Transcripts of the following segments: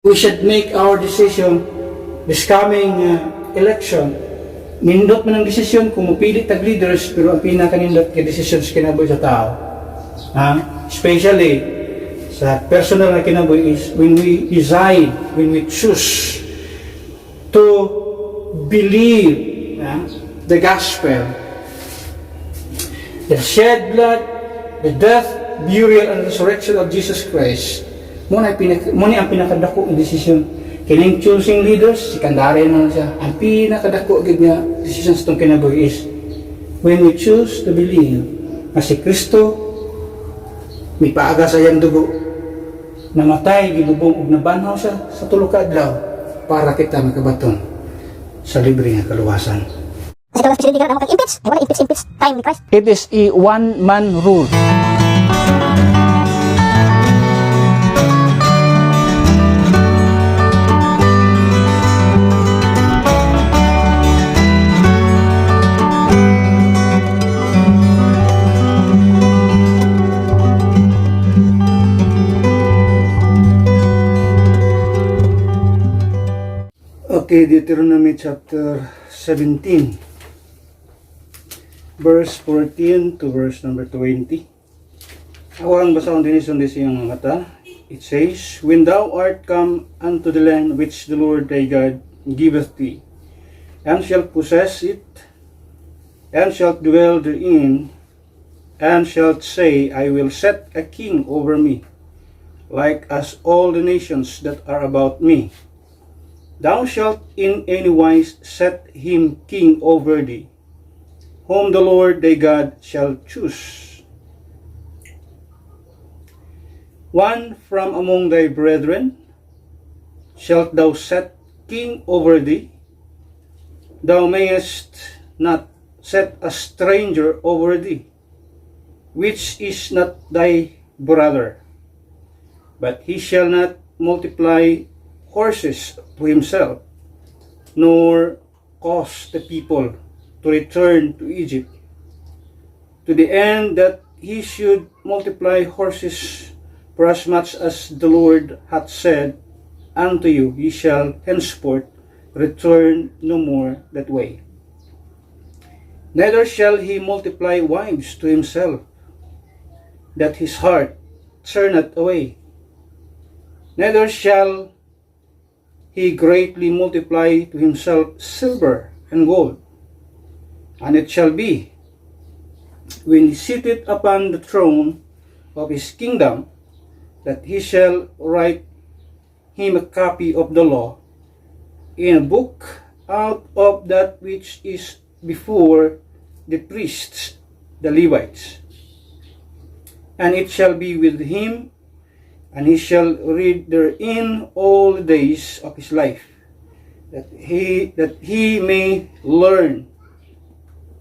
We should make our decision this coming election. Nindot man ang desisyon kung mupili tag leaders, pero ang pinakanindot kay decisions kinabuhi sa tao. Especially sa personal na kinabuhi is when we decide, when we choose to believe the gospel, the shed blood, the death, burial, and resurrection of Jesus Christ. Muna ang pinakadako ng desisyon. Kining choosing leaders, si Kandare na siya. Ang pinakadako gid nga decision sa itong kinabuhi is when we choose to believe na si Kristo may paaga sa iyang dugo, namatay, gilubong ug nabanhaw siya sa tulo ka adlaw para kita makabaton sa libre nga kaluwasan. Kasi kalau presidente ka naman kag-impeach, wala impeach time ni Christ. It is a one-man rule. Okay, Deuteronomy chapter 17, verse 14 to verse number 20. Ako ang basahon din isang mata. It says, When thou art come unto the land which the Lord thy God giveth thee, and shalt possess it, and shalt dwell therein, and shalt say, I will set a king over me, like as all the nations that are about me. Thou shalt in any wise set him king over thee, whom the Lord thy God shall choose. One from among thy brethren shalt thou set king over thee. Thou mayest not set a stranger over thee, which is not thy brother, but he shall not multiply horses to himself, nor cause the people to return to Egypt, to the end that he should multiply horses, for as much as the Lord hath said unto you, ye shall henceforth return no more that way. Neither shall he multiply wives to himself, that his heart turneth away. Neither shall he greatly multiply to himself silver and gold. And it shall be, when he sitteth upon the throne of his kingdom, that he shall write him a copy of the law in a book out of that which is before the priests, the Levites. And it shall be with him, and he shall read therein all the days of his life, that he may learn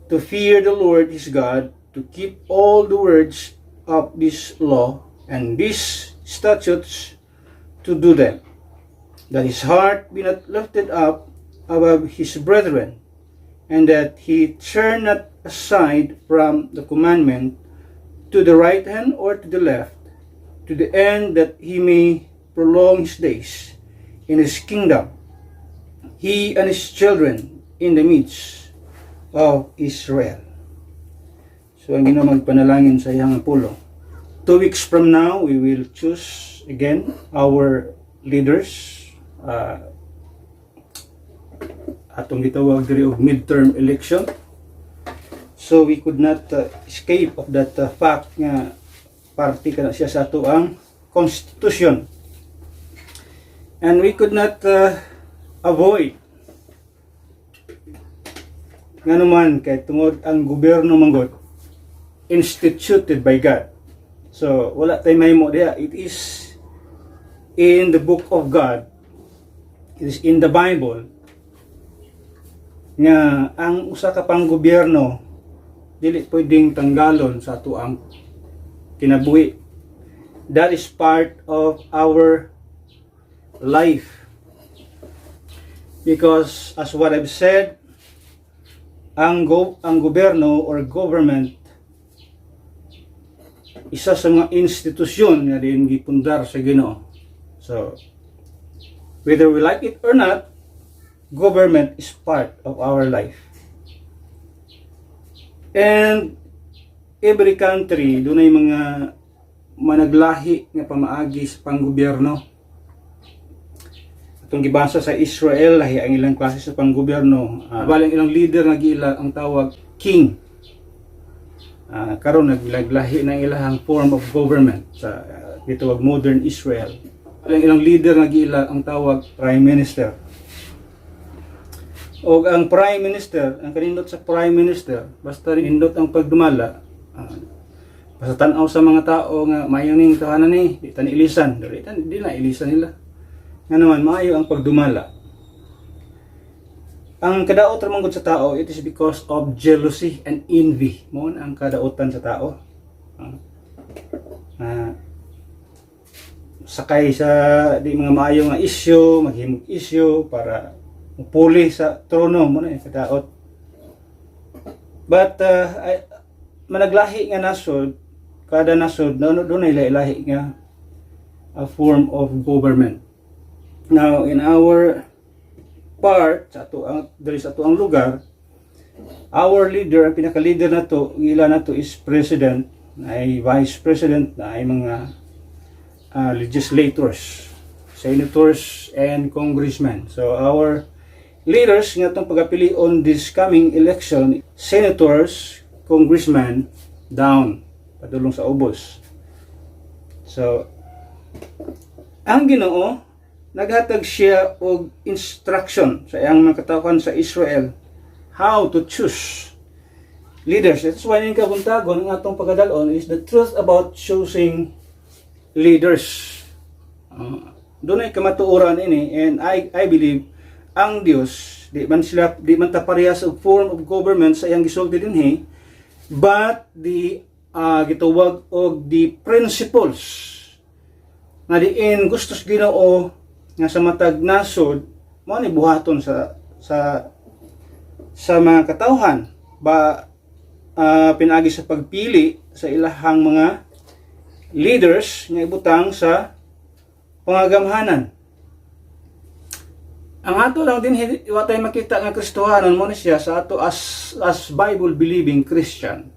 to fear the Lord his God, to keep all the words of this law and these statutes, to do them, that his heart be not lifted up above his brethren, and that he turn not aside from the commandment to the right hand or to the left, to the end that he may prolong his days in his kingdom, he and his children in the midst of Israel. So ang Ginoo magpanalangin sa iyang pulo. 2 weeks from now, we will choose again our leaders. Atong gitawag diri og midterm election. So we could not escape of that fact nga party kana siya sa ato ang constitution, and we could not avoid nga naman kay tungod ang gobyerno manggod instituted by God. So wala tay mahimo diha. It is in the book of God, it is in the Bible nga ang usa ka pang gobyerno dili pwedeng tanggalon sa ato ang kinabuhi. That is part of our life. Because as what I've said, ang gobyerno or government isa sa mga institusyon nga din gipundar sa Ginoo. So Whether we like it or not, government is part of our life. And every country, doon ay mga managlahi nga pamaagi sa panggobyerno. Itong gibasa sa Israel, lahi ang ilang klase sa panggobyerno. Balang ilang leader nga giila ang tawag king. Karon naglaglahi ng ilang form of government sa gitawag modern Israel. Ilang leader nga giila ang tawag prime minister. O ang prime minister, ang kanindot sa prime minister, basta rin indot ang pagdumala, basta tanaw sa mga tao nga mayo ning tahanan ni, di tan ilisan, di na ilisan nila. Nga naman maayo ang pagdumala. Ang kadaot ramang gud sa tao, it is because of jealousy and envy. Mo ang kadaotan sa tao. Sakay sa di mga maayo nga issue, maghimog issue para puli sa trono mo na yung kadaot. But managlahi nga nasod, kada nasod doon ay lahi nga a form of government. Now in our part sa ato ang diri sa ato ang lugar, our leader, ang pinaka-leader nato, ila nato is president, ay vice president, na ay mga legislators, senators and congressmen. So our leaders nga itong pagapili on this coming election, senators, congressmen, down, padulong sa ubos. So, ang Ginoo, naghatag siya og instruction sa iyang mga katawhan sa Israel, how to choose leaders. That's why yung kabuntagon ng atong pagkadalon is the truth about choosing leaders. Doon ay kamatuoran ini, and I believe ang Dios di man ta parehas og form of government sa iyang gisulti dinhi, but the gitawag og the principles nga diin gustos Ginoo nga sa matag nasod mo ni buhaton sa mga katawhan ba pinagi sa pagpili sa ilahang mga leaders nga ibutang sa pangagamhanan. Ang ato lang din watay makita nga Kristohanon mo ni siya sa ato as Bible believing Christian.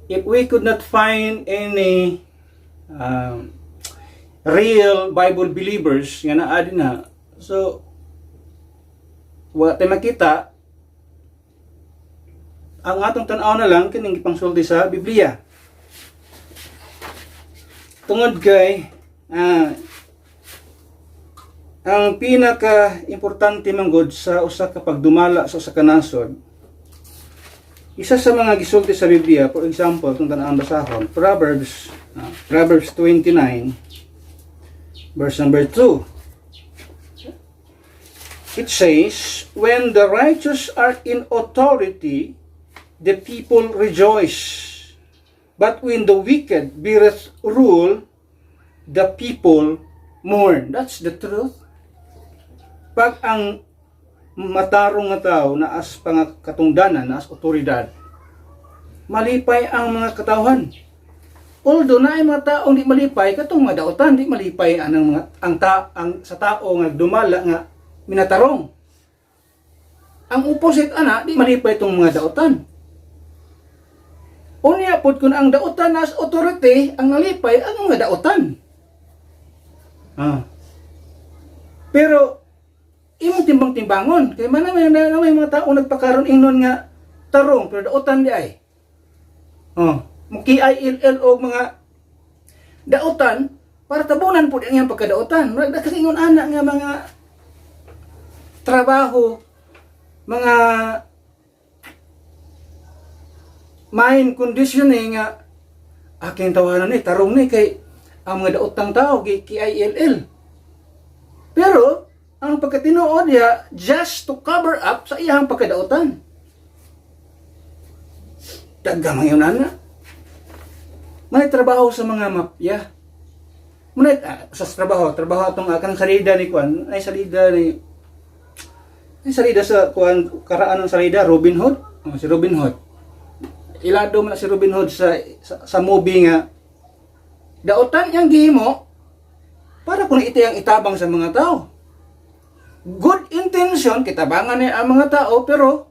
If we could not find any real Bible believers nga naa din na, so watay makita ang atong tan-aw na lang kining gipangsulti sa Biblia. Tungod kay ang pinaka-importante manggod sa usa ka pagdumala sa usa ka nasod, isa sa mga gisulti sa Biblia, for example, kung tanang basahon, Proverbs 29, verse number 2. It says, when the righteous are in authority, the people rejoice. But when the wicked beareth rule, the people mourn. That's the truth. Pag ang matarong nga tao na as pangkatungdanan, na as otoridad, malipay ang mga katawhan. Although na ay mga taong di malipay, katong mga daotan, di malipay ang sa tao nga dumala nga minatarong. Ang opposite ana, di malipay itong mga daotan. Unya pod kun ang daotan as authority, ang nalipay ang mga daotan. Pero imong timbang-timbangon kay man may mga tao nagpakaron ingnon nga tarong pero daotan di ay. Muki-ILL og mga daotan para tabunan pud ang iyang pagkadaotan. Kasi ingon ana nga mga trabaho, mga mind conditioning nga aking tawanan ni tarong ni kay ang mga daotang tao ki-ILL. Pero ang pagkatinuod niya just to cover up sa iyang pagkadaotan. Daghang yun ana. May trabaho sa mga mafia. May sa trabaho atong kanang salida ni kuan, ay salida sa kuan karaan ng salida Robin Hood. Si Robin Hood. Ilado man si Robin Hood sa movie nga daotan yang gihimo para kung ito yang itabang sa mga tao. good intention, kitabangan niya ang mga tao, pero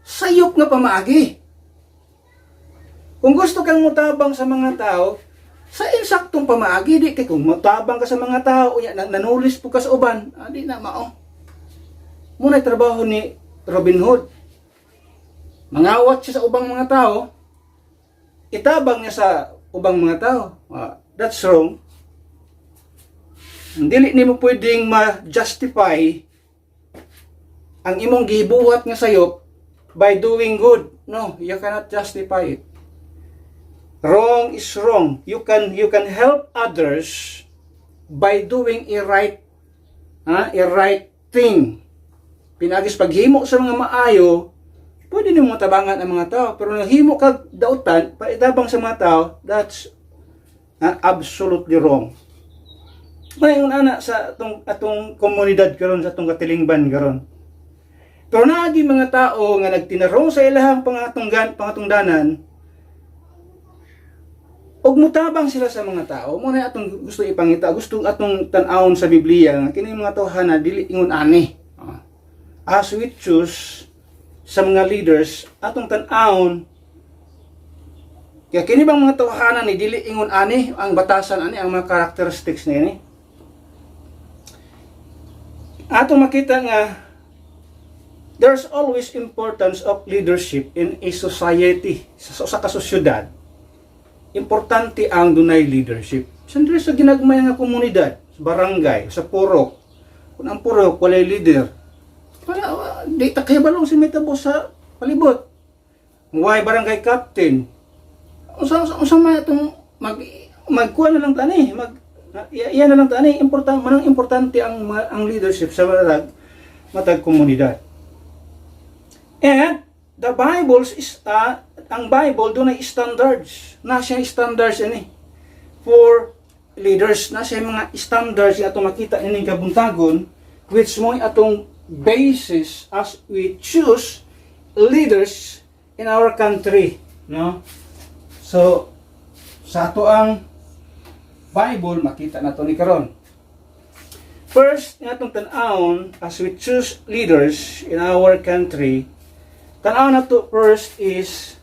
sayop nga pamaagi. Kung gusto kang mutabang sa mga tao, sa insaktong pamaagi, di kay kung mutabang ka sa mga tao, nanulis po ka sa uban, di na mao. Muna trabaho ni Robin Hood. Mangawat siya sa ubang mga tao, itabang niya sa ubang mga tao. That's wrong. Dili nimo pwedeng ma-justify ang imong gibuhat nga sayop by doing good. No, you cannot justify it. Wrong is wrong. You can help others by doing a right thing. Pinagis paghimo sa mga maayo, pwede nimo tabangan ang mga tao, pero nahimo kag dautan, paitabang sa mga tao, that's absolutely wrong. Mayon ana sa atong komunidad karon, sa atong katilingban karon. Pero naagi mga tao nga nagtinarong sa ilahang pangatungdanan, og mutabang sila sa mga tao. Mo na atong gusto ipangita, gusto atong tan-awon sa Biblia nga kini mga tawhana dili ingon ani. As we choose sa mga leaders atong tan-awon, kaya kini bang mga tawhana ni dili ingon ani, ang batasan ani, ang mga characteristics ni atong makita nga there's always importance of leadership in a society, sa kasosyedad. Importante ang dunay leadership. Siyempre sa ginagmay nga komunidad, sa barangay, sa purok. Kung ang purok walay leader, para di ta kay balong si metabo sa palibot. Way barangay captain. Unsa man atong magkuha na lang tani, iyan na lang tani, importante ang leadership sa matag komunidad. And the Bible is ang Bible doon ay standards. Nasa standards ini for leaders, nasa mga standards nga atong makita ining kabuntagon, which mo atong basis as we choose leaders in our country, no? So sa ato ang Bible makita nato ni karon. First, nga atong tan-awon as we choose leaders in our country, tan-awon nato first is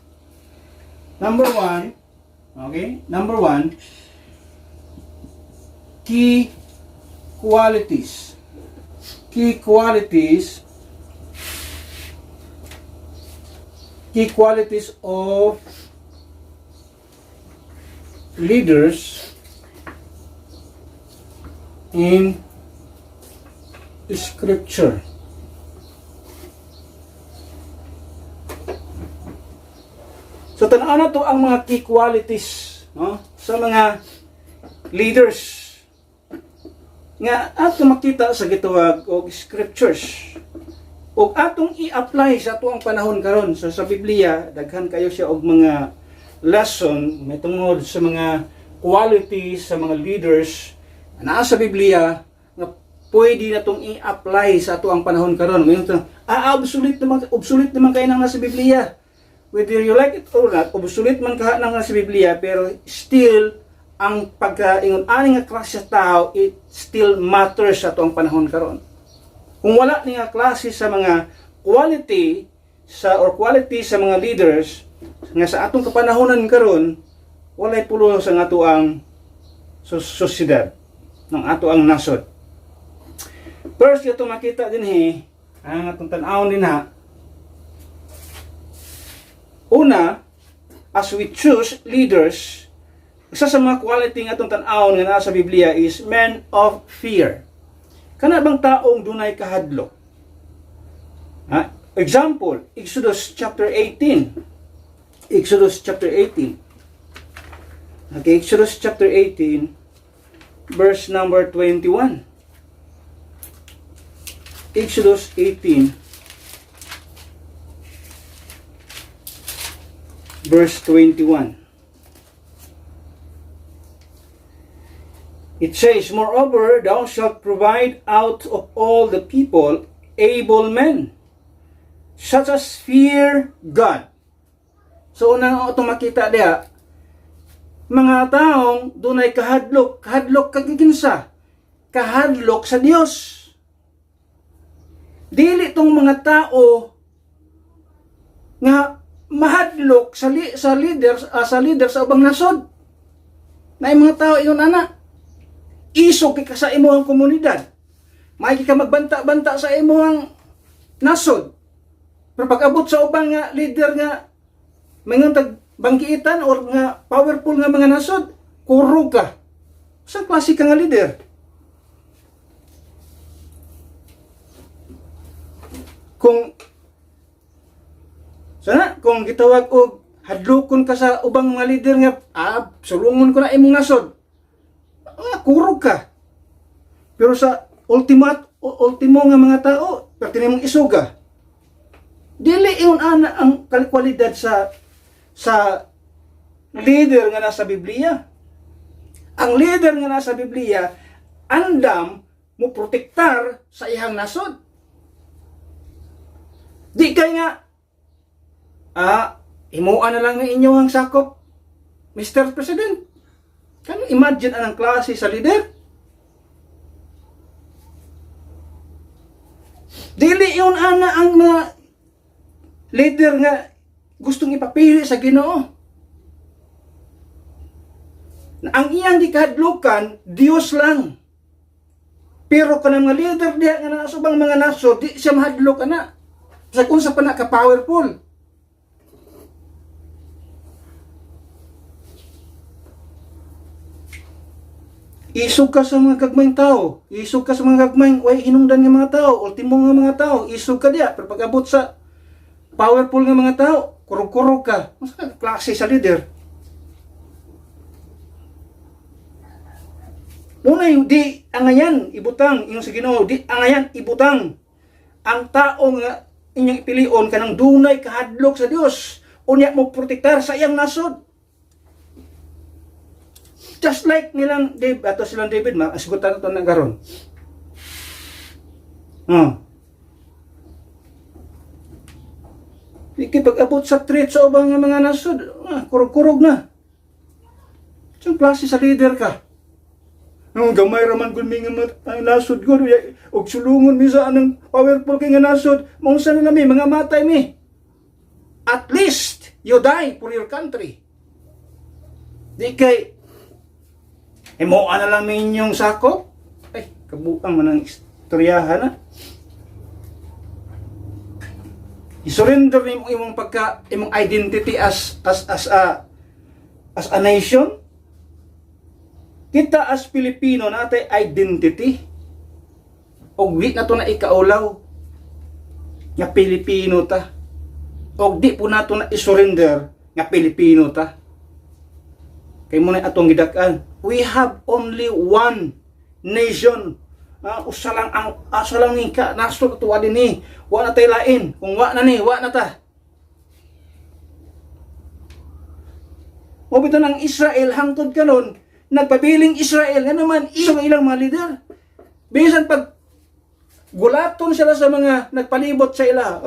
number one, key qualities. Key qualities of leaders in Scripture. So tanaw na to ang mga key qualities, no, sa mga leaders nga atong makita sa gitawag og scriptures. Ug atong i-apply sa ato ang panahon karon. So sa Biblia daghan kayo siya og mga lesson may tungod sa mga qualities sa mga leaders na sa Biblia nga pwede natong i-apply sa ato ang panahon karon. Mayon obsolete naman kay nang nasa Biblia. Whether you like it or not, obsolete man kaha nang nasa Biblia, pero still ang pagkaingon ani nga klase sa tao, it still matters sa ato ang panahon karon. Kung wala ni nga klase sa mga quality sa mga leaders nga sa atong kapanahonan karon, walay pulo sa ato ang sosyedad ng ato ang nasod. First, ito makita din ang atong tan-awon din una, as we choose leaders, isa sa mga quality nga atong tan-awon nga nasa Biblia is men of fear. Kana bang taong dunay kahadlok? Example, Exodus chapter 18. Exodus chapter 18. Okay, Exodus chapter 18, verse number 21. Exodus 18, verse 21. It says, moreover, thou shalt provide out of all the people able men, such as fear God. So, unang itong makita diya, mga taong dunay kahadlok kagiginsa, kahadlok sa Dios. Dili tong mga tao nga mahadlok sa leader sa ubang nasod. Na mga tao ingon ana, isog ka sa imong komunidad. May ka magbanta-banta sa imong nasod. Pero pag abot sa ubang nga leader nga mayroong tagbanggiitan or nga powerful nga mga nasod, kurog ka. Sa klase ka nga leader? Kung gitawag og hadlokon ka sa ubang mga leader nga, sulungon ko na imong nasod. Kurog ka. Pero sa ultimo nga mga tao, perti nimong isuga. Dili iyon ana ang kwalidad sa leader nga nasa Biblia. Ang leader nga nasa Biblia, andam mo protektar sa iyang nasod. Di kay nga, himuan na lang ng inyong sakop, Mr. President. Can you imagine anang klase sa leader? Dili yun ana ang mga leader nga gustong ipapili sa Ginoo. Na ang iyang gikahadlukan, Dios lang. Pero kanang mga leader diha nga nasubang mga nasod, di siya mahadlok ana. Sa kung sa pa na ka-powerful. Isog ka sa mga gagmayng tao. Isog ka sa mga gagmayng way hinungdan nga mga tao. Ultimo nga mga tao. Isog ka diya. Pero pag abot sa powerful nga mga tao, kurog-kurog ka. Mas klase sa leader. Muna yung di angayan ibutang. Yung sa Ginoo, di angayan ibutang. Ang tao nga inyong ipilion kanang dunay kahadlok sa Dios. Unya mo protektar sa iyang nasod. Just like nilang David, ato silang David, asigutan ito na karon. Ikipag-abot sa threat sa ubang mga nasod, kurog-kurog na. Siyang klase sa leader ka. Gamay raman kung may nasod ko, og sulungon mi sa anang powerful kay nga nasod, maunsa na mi, mga matay mi. At least, you die for your country. Di kay, himuan na lang inyong sakop. Ay, kabuang man ang istoryahan na. I-surrender mo imong imong identity as a nation. Kita as Pilipino natay identity. Og di na to na ikaulaw nga Pilipino ta. Og di po nato na i-surrender nga Pilipino ta. Kay mo na atong gidak-an. We have only one nation. Usa lang ni ka nasod tuwa dinhi. Wa na tay lain. Kung wa na ni, wa na ta. O bitaw ng Israel hangtod karon, nagpabiling Israel nga naman ilang mga leader. Bisan pag gulaton sila sa mga nagpalibot sa ila.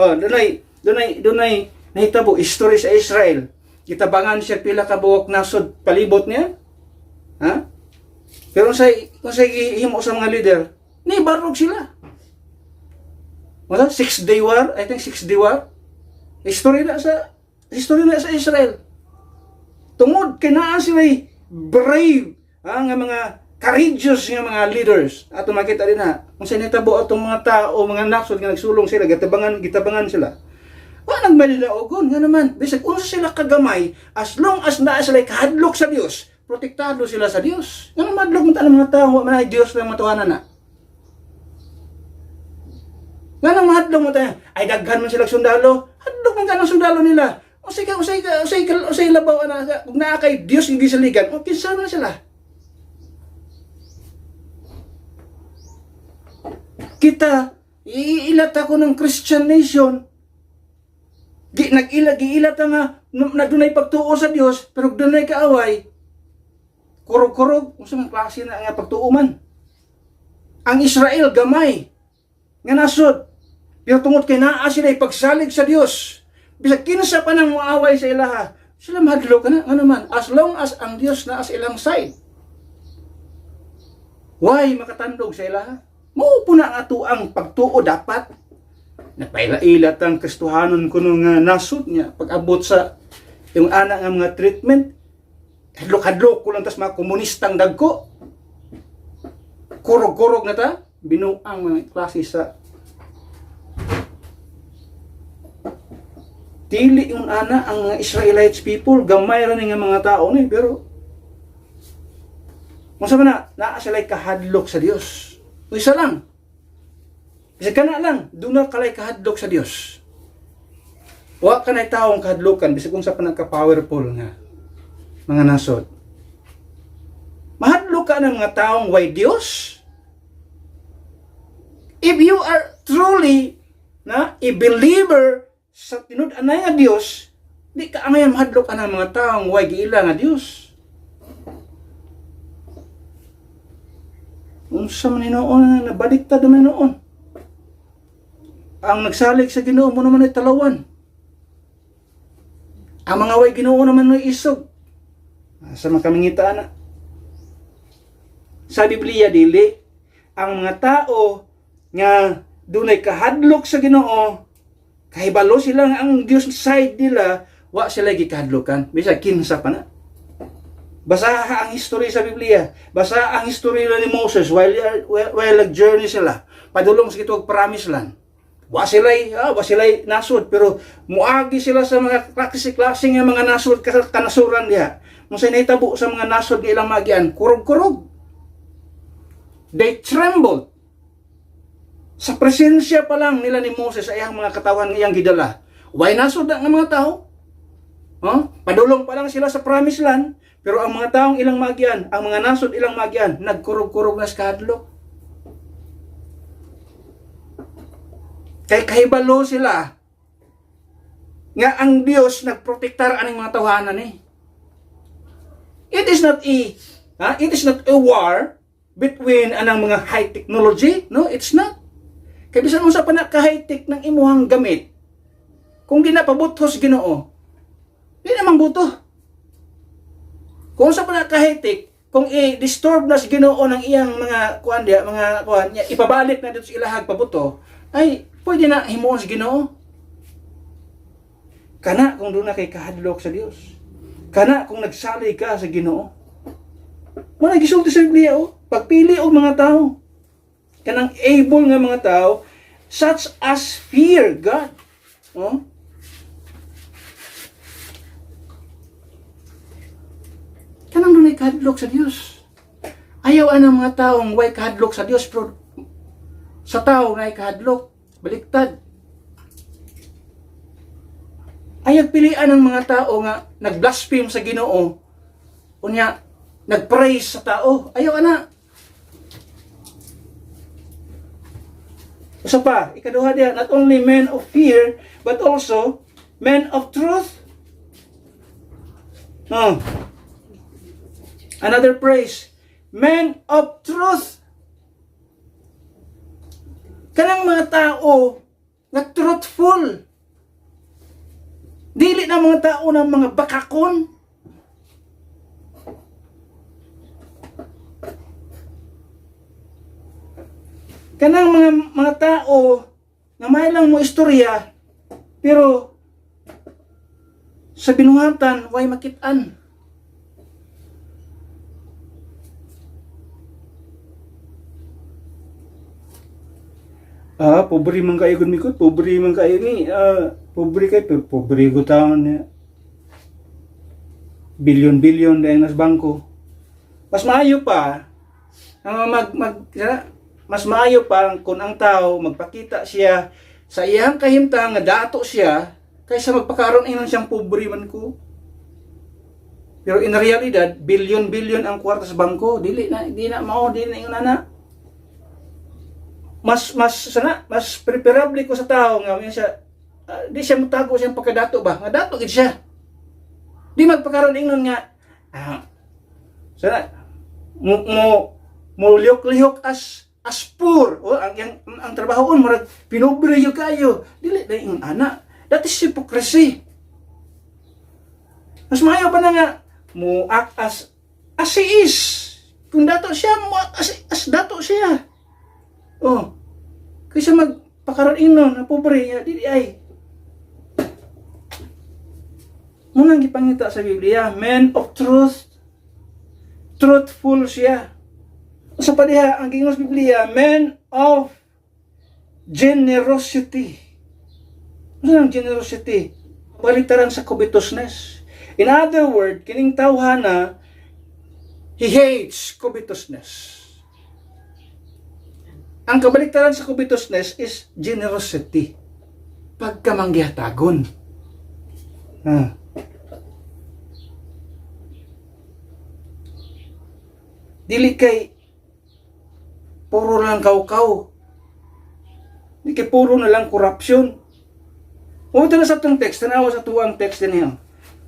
Dunay nahitabo history sa Israel. Kitabangan siya pila ka buok nasod palibot niya. Ha? Pero kung sa himo sa mga leader, ni barog sila. Wala 6-day war, I think 6-day war. History na sa Israel. Tungod kay naa sila brave, nga mga courageous nga mga leaders. Ato makita din kung sa nitabo atong mga tao, mga nasod nga nagsulong sila, gitabangan sila. Wa nagmalilaogon nga naman bisag unsa sila kagamay, as long as naa sila kahadlok sa Dios, protektado sila sa Dios. Nga naman madlok man mga tao, wa man ay Dios lang matuhanan na. Nga nang mahadlok mo tayo, ay daghan man sila sundalo, hadlok man ka ng sundalo nila. Usay labaw ana kung naa kay Dios yung gisaligan, o kinsa na sila. Kita iilat ako ng Christian nation. Giilat nga na dunay pagtuo sa Dios, pero dunay kaaway. Kurog-kurog, unsa man klase na nga pagtuo man. Ang Israel gamay nga nasod, pero tungod kay naa sila ipagsalig sa Dios. Bisag kinsa pa nang moaway sa ilaha, sila mahadlok na nga naman as long as ang Dios na as ilang side. Why makatandog sa ilaha? Mao po na ato ang pagtuo dapat. paila-ila ang Kristohanon kuno nga nasod niya pag-abot sa yung anak nga mga treatment. Hadlok-hadlok ko lang tas mga komunistang dagko. Kurog-kurog na ta. Binuang mga klase sa dili yung ana ang mga Israelites people. Gamay rin nga mga tao ni. Pero kung saan na, naa sila kahadlok sa Diyos. O isa lang. Kasi kana lang, doon na kalay kahadlok sa Diyos. Wa ka na taong kahadlokan, bisa kung sa panagka-powerful nga mga nasod. Mahadlok ka ng mga taong way Diyos. If you are truly a believer sa tinud-anay nga Diyos, di ka angayan mahadlok ka ng mga taong way giila nga Diyos. Unsa man hinoon na nabaliktad man noon. Ang nagsalig sa Ginoo mo naman ay talawan. Ang mga way Ginoo naman ay isog. Sa makamingita na. Sa Biblia dili ang mga tao nga dunay kahadlok sa Ginoo, kahibalo sila nga ang Dios side nila, wa sila gikahadlokan. Bisag kinsa pa na. Basa ang history sa Biblia. Basa ang history ni Moses while nag-journey sila. Padulong sa kitog promised land. Wa sila nasod pero muagi sila sa mga klase-klase nga mga nasod kanasuran diha. Musa nahitabo sa mga nasod nga ilang magian, kurog-kurog. They trembled. Sa presensya pa lang nila ni Moses ay ang mga katawan nga iyang gidala. Why nasod nga mga tao? Padulong pa lang sila sa promised land. Pero ang mga taong ilang magian, ang mga nasod ilang magian, nagkurog-kurog na sa kahadlok. Kay kahibalo sila nga ang Dios nagprotektar aning mga tawhanan eh. It is not a war between anang mga high technology. No, it's not. Kay bisan mo sa panaka-high tech ng imuhang gamit, kung di na pabutos Ginoo, di namang buto. Kung sa panaka-high tech, kung i-disturb na si Ginoo ng iyang mga kuan niya, ipabalik na dito sa ilahag pabuto, ay pwede na himuon si Ginoo. Kana kung doon na kay kahadlok sa Dios. Kana kung nagsalig ka sa Ginoo. Muna gisulti sa Biblia pagpili og mga tao. Kanang able nga mga tao such as fear God. Kanang doon ay kahadlok sa Dios. Ayaw ang mga taong way kahadlok sa Dios pero sa tao na ay kahadlok, baliktad. Ayaw pilian ng mga tao nga nag-blaspheme sa Ginoo, unya nag-praise sa tao. Ayaw ana. Usa pa, ikaduha diha, not only men of fear, but also men of truth. Another praise, men of truth. Kanang mga tao nga truthful. Dili na mga tao ng mga bakakon. Kanang mga tao nga may lang mo istorya pero sa binuhatan way makit-an. Pobre man kayo kun mikot, pobre man kayo ni, pobre kayo, pero pobre ko taon niya. Bilyon-bilyon dahil nas bangko. Mas maayo pa, mas maayo pa kung ang tao magpakita siya sa iyang kahimtang nga dato siya, kaysa magpakaroon inon siyang pobre man ko. Pero in realidad, bilyon-bilyon ang kwarta sa bangko, di na yung nana. Mas preferable ko sa tao nga siya di siya mutago siyang pagkadato ba nga dato gid siya di magpakaroon ingnon nga sana mo lihok as poor ang trabaho murag pinobre yo kayo dili na yung ana, that is hypocrisy. Mas maayo pa na nga mo act as he is. Kung dato siya mo act as dato siya. Kaysa pakaraing nun, na pobre, ya, di ay. Munang gipangita sa Biblia, man of truth, truthful siya. Sa padiha, ang gingos Biblia, man of generosity. Ano ang generosity? Baliktaran sa covetousness. In other words, kining tawhana, he hates covetousness. Ang kabaliktaran sa covetousness is generosity. Pagkamanggihatagon. Dili kay puro lang kaukaw. Dili kay puro na lang korupsyon. O ito na sa itong text, tanawa sa tuwang text din niya.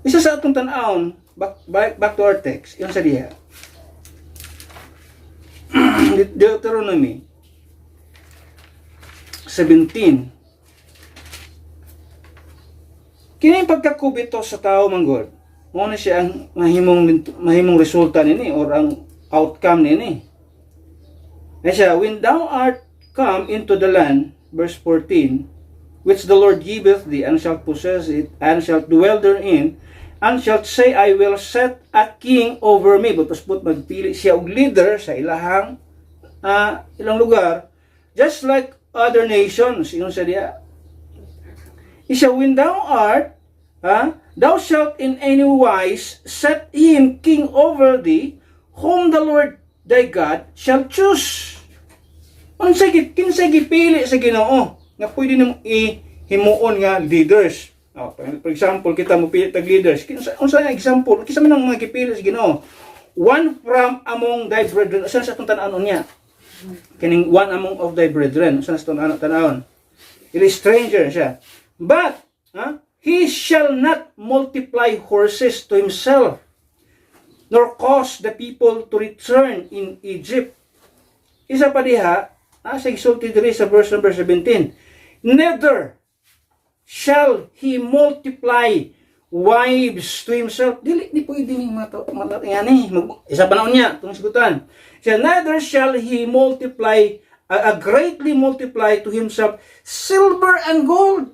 Isa sa itong tanawon, back to our text, yun sa diya. Deuteronomy 17. Kini pagkakubito sa tao manggod, muna siya ang mahimong resulta nini or ang outcome nini. Siya, when thou art come into the land, verse 14, which the Lord giveth thee, and shalt possess it, and shalt dwell therein, and shalt say, I will set a king over me. Butos-but magpili siya og leader sa ilang lugar, just like other nations. Yun sa diya. Isa, when thou art, thou shalt in any wise set him king over thee, whom the Lord thy God shall choose. Kinsay gipili sa Ginoo nga pwede nimo himuon nga leaders. For example, kita mo pili tag leaders. Unsa nga example? Kisa man ang mga gipili sa Ginoo? One from among thy brethren. Asa sa atong tan-anon niya? Kining one among of thy brethren. Asa sa atong tan-anon? It is stranger siya. But he shall not multiply horses to himself, nor cause the people to return in Egypt. Isa pa diha, sa exalted diri sa verse number 17. Neither shall he multiply wives to himself. Dili pwede ning yan eh. Isa pa naon niya, itong sigutan. Siya, neither shall he multiply, greatly multiply to himself silver and gold.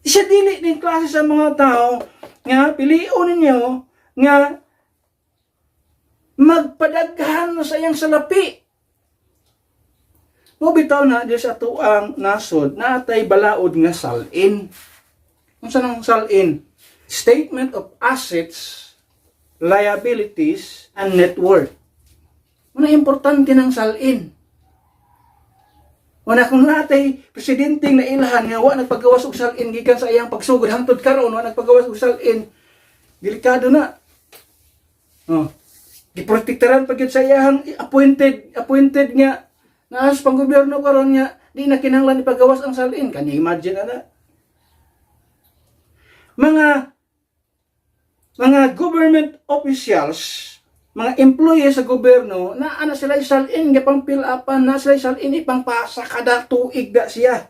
Siya dili din klase sa mga tao nga pilion ninyo nga magpadaghan sa iyang salapi. Mo bitaw na di sa tuang nasod na atay balaod nga salin. Unsa nang salin? Statement of assets, liabilities, and net worth. Una importante ng salin. Una kung natay presidenteng na ilahan nga wa nagpagawas og salin gikan sa iyang pagsugod hangtod karon wa nagpagawas og salin, delikado na. Giprotektaran pagid sa iyang appointed nga naas pang gobyerno karon nga di na kinahanglan ipagawas ang salin. Kani imagine ana. Mga government officials, mga employees sa gobyerno, na ana sila isalin nga pang fill upan, na sila isalin ipangpasa kada tuig da siya.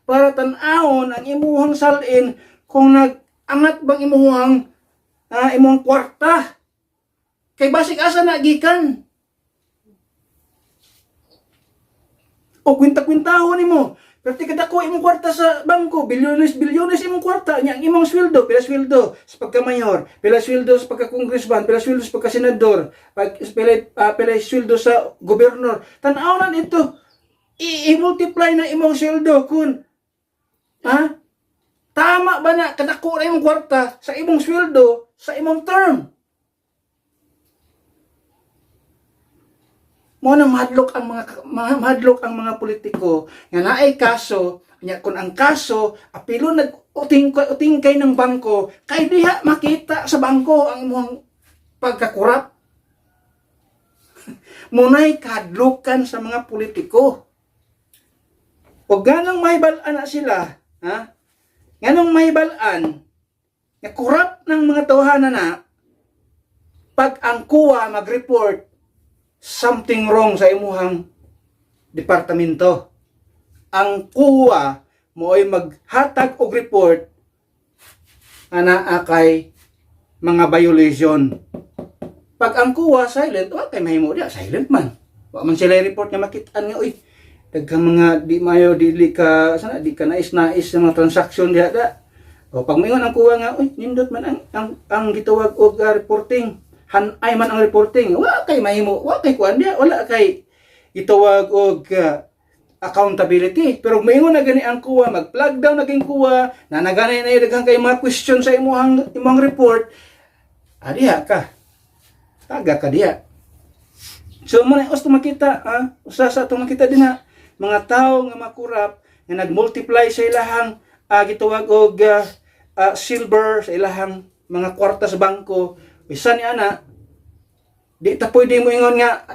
Para tan-awon ang imuhang salin kung nag-angat bang imuhang kwarta. Kay basig asa na gikan. O kwinta-kwintahon nimo. Pero kadako imong kwarta sa bangko, bilyones imong kwarta, nya imong sweldo, pila sweldo sa pagka-mayor, pila sweldo sa pagka-congressman, pila sweldo sa pagka-senador, pila sweldo sa gobernador. Tan-aw na dito. I-multiply na imong sweldo kun tama ba na kadako na imong kwarta sa imong sweldo sa imong term. Mo nang mahadlok ang mga politiko nga naay kaso nya kun ang kaso apilo nag-utingkay ng bangko kay diha makita sa bangko ang imong pagkakurap. Munay kadlukan sa mga politiko. O ganang mahibalan na sila, ganang mahibalan nga kurap ng mga tawhana na pag ang kuwa mag-report something wrong sa imuhang departamento. Ang kuwa mo ay maghatag og report ana kay mga violation. Pag ang kuwa silent, wa kay mahimo dia silent man. Wa man sila report nga makit-an nga daghang mga di mayo dili ka sana di ka nais-nais sa mga transaksyon diha da. O pag moingon ang kuha nga, uy, nindot man ang gitawag og reporting. Hanay man ang reporting. Wa kay mahimo, wa kay kuan diha, wala kay gitawag og accountability. Pero moingon na gani ang kuha, mag-plug down naging kuha, na naganay na daghang kay mga question sa imong report. Diha ka. Taga ka diha. So mo na usto makita, usa sa atong makita din na mga tao nga makurap nga nagmultiply sa ilahang gitawag og silver sa ilahang mga kwarta sa bangko. Bisan ni ana, di ta pwede mo ingon nga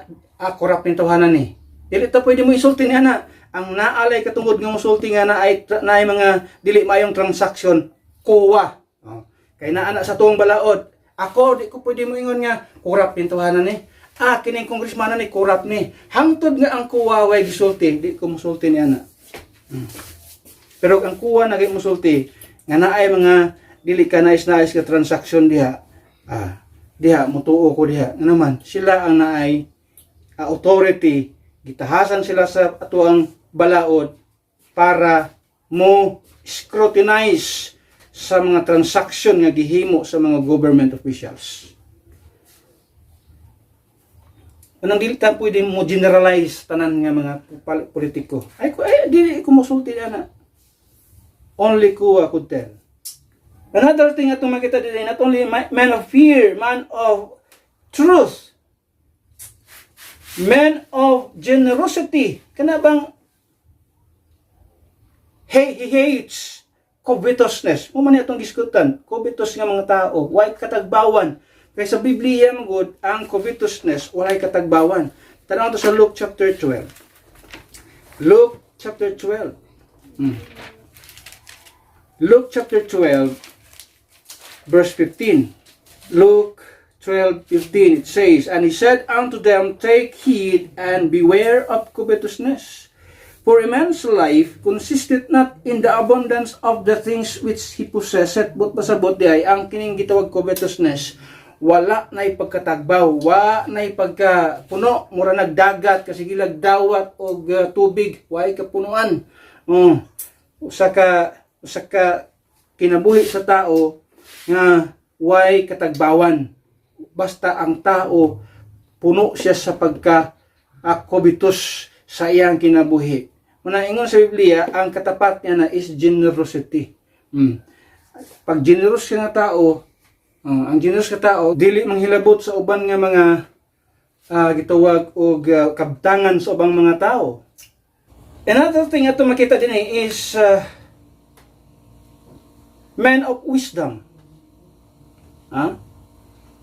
kurap ni tawhanan ni. Dili ta pwede mo isulti ni ana. Ang naalay katungod nga musulti nga na ay mga dili mayong transaksyon kuwa. Kay naa na sa tuong balaod. Ako di ko pwede mo ingon nga kurap ni tawhanan ni. Kining congressman ni kurap ni. Hangtod nga ang kuwa way gisulti, di ko musulti ni ana. Pero ang kuha naging musulti nga naay mga dili ka nais-nais ka transaksyon diha. Diha mutuo ko diha. Nga naman sila ang naay authority, gitahasan sila sa atuang balaod para mo scrutinize sa mga transaksyon nga gihimo sa mga government officials. Anong dili ta pwede mo generalize tanan nga mga politiko. Ay dili ko musulti ana. Only kuha could tell. Another thing atong makita dito, not only man of fear, man of truth, man of generosity. Kana bang he hates covetousness. Mo man atong giskutan, covetous nga mga tao, way katagbawan. Kaya sa Biblia magud ang covetousness walay katagbawan. Tanaw to sa Luke chapter 12. Luke chapter 12. Luke chapter 12 verse 15. Luke 12:15 it says, "And he said unto them, Take heed and beware of covetousness. For a man's life consisteth not in the abundance of the things which he possesseth." But pasabot di ay ang kining gitawag covetousness, wala na ipagkatagbaw, wa na ipagkapuno, mura nagdagat kasi gilag dawat og tubig, way kapunuan. Usa ka kinabuhi sa tao nga way katagbawan. Basta ang tao puno siya sa pagka-covetous sa iyang kinabuhi. Muna ingon sa Biblia, ang katapat niya na is generosity. Pag generous ka nga tao, ang generous ka tao, dili manghilabot sa uban nga mga gitawag og kabtangan sa ubang mga tao. Another thing ato makita din is men of wisdom.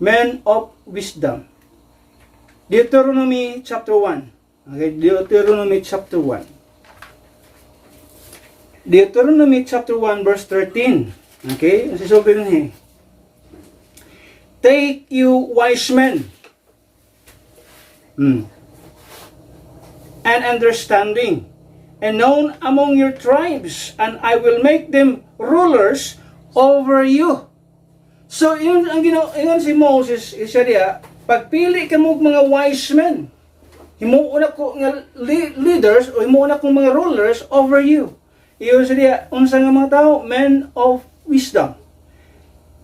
Men of wisdom. Deuteronomy chapter 1. Okay, Deuteronomy chapter 1. Deuteronomy chapter 1 verse 13. Okay, ang sisulti nun Take you wise men and understanding, and known among your tribes, and I will make them rulers over you. So, yun ang ingon si Moses, isa diya, pagpili ka mo mga wise men, himuuna ko nga leaders, o himuuna kong mga rulers over you. Iyon sa diya, unsa nga mga tao, men of wisdom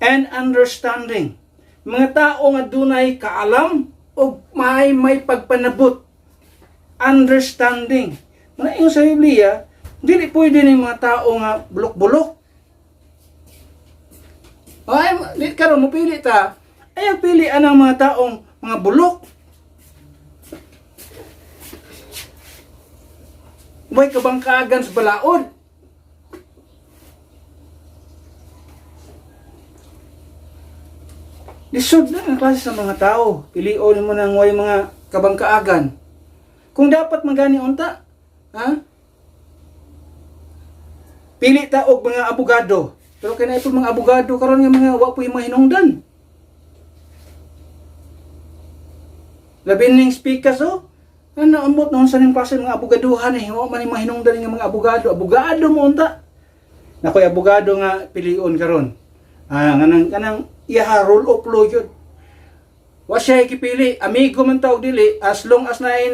and understanding. Mga tao nga dunay kaalam o may pagpanabot, understanding. Mga ingon sa Biblia, dili pwede ni mga tao nga bulok-bulok. Ay, karon mo pili ta. Ay, pili anang mga taong mga bulok. Way kabangkagan sa balaod. Lisod na ang klase sa mga tao. Pilion mo nang way mga kabangkaagan. Kung dapat magani unta, pili ta og mga abogado. Pero kaya na ito mga abogado karon nga mga wa po yung mga hinungdan. Labining speakers ano amot noon sa ning klase mga abogaduhan wa man yung mga hinungdan nga mga abogado. Abogado mo unta. Nakoy abogado nga pilion karon. Kanang iya rule of law yun. Wa siya gipili, amigo man tawag dili, as long as na ay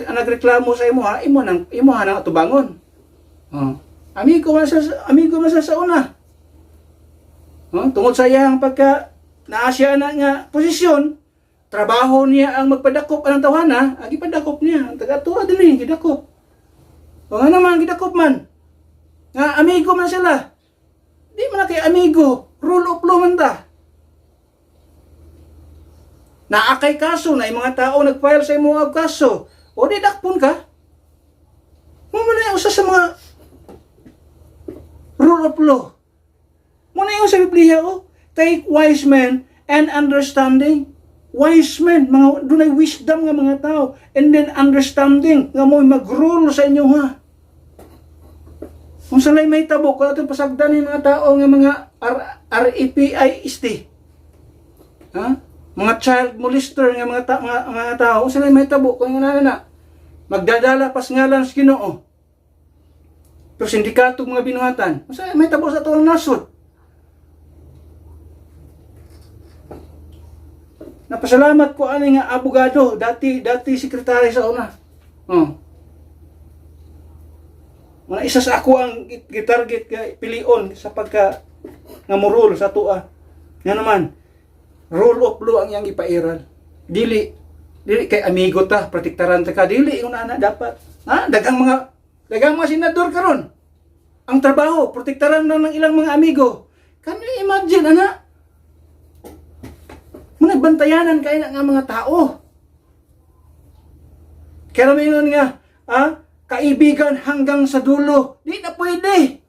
nagreklamo sa imo ha, imo nang atubangon. Oh. Amigo man sa una. Oh, tungod sa iyang pagka naa siya na nga posisyon, trabaho niya ang magpadakop ang tawhana, agi padakop niya, ang taga-tuwa dinhi gidakop. O nga naman gidakop man. Nga amigo man sila. Di man na kay amigo, rule of law man ta. Naakay kaso na yung mga tao nag-file sa imong kaso. O di dakpon ka. Muna yung usa sa mga rule of law. Muna yung sa Biblia, take wise men and understanding. Wise men, mga dunay wisdom nga mga tao, and then understanding nga mo mag-rule sa inyo ha. Kung salay may tabo, kung atong pasagdan yung mga tao nga mga REPIST. Ha? Mga child molester nga mga tao, kung salay may tabo, kung nga na magdadala pas ngalan sa Ginoo. Pero sindikato mga binuhatan, kung salay may tabo sa tuwang nasod. Napasalamat ko ani nga abogado, dati sekretary sa una. Mga isa sa ako ang gitarget kay pilion sa pagka nga murul sa tua. Nga naman, rule of law ang iyang ipairal. Dili kay amigo ta, protektaran ta ka, dili yung ana dapat. Ha? Dagang mga senador karon. Ang trabaho, protektaran lang ng ilang mga amigo. Can you imagine, ana? Bantayanan kayo nga mga tao. Kaya naman nga, kaibigan hanggang sa dulo. Di na pwede.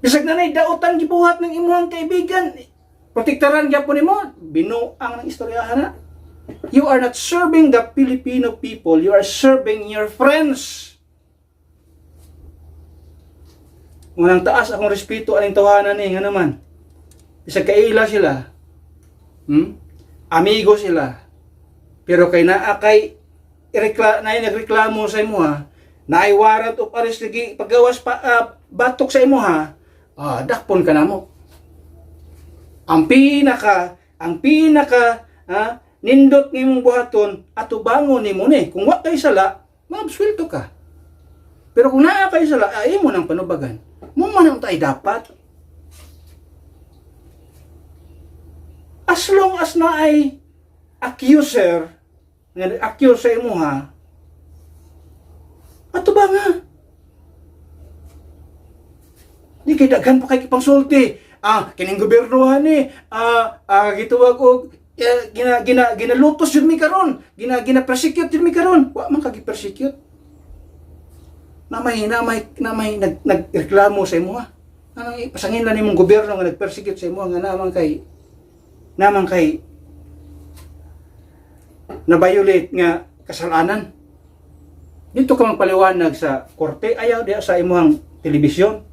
Bisag na dautan gibuhat ng imuhang kaibigan. Protektaran gyapon nimo, binuang ng istoryahan na. You are not serving the Filipino people, you are serving your friends. Unang taas akong respeto aning tawanan ni nga naman. Bisag kaila sila. Amigo sila. Pero kay naakay nagreklamo sa imo ha, naay warrant of arrest lagi paggawas batok sa imo ha. Dakpon ka namo. Ang pinaka nindot nimong buhaton atubangon nimo ni. Kung wa kay sala, maabsuelto ka. Pero kung naa kay sala, imo nang panubagan. Mo man ang tay dapat. As long as na ay accuser, nga accuse sa imo ha, ato ba nga? Di kay daghan pa kay pangsulti. Kining gobyerno ni, gituwag og ginalutos yun mi karon, gina-persecute yun mi karon. Wa man kagi persecute. Namay nagreklamo sa imo ha. Pasangin lang nimong gobyerno nga nag-persecute sa imo nga naman kay na-violate nga kasalanan. Dito ka magpaliwanag sa korte, ayaw diya sa imuhang telebisyon.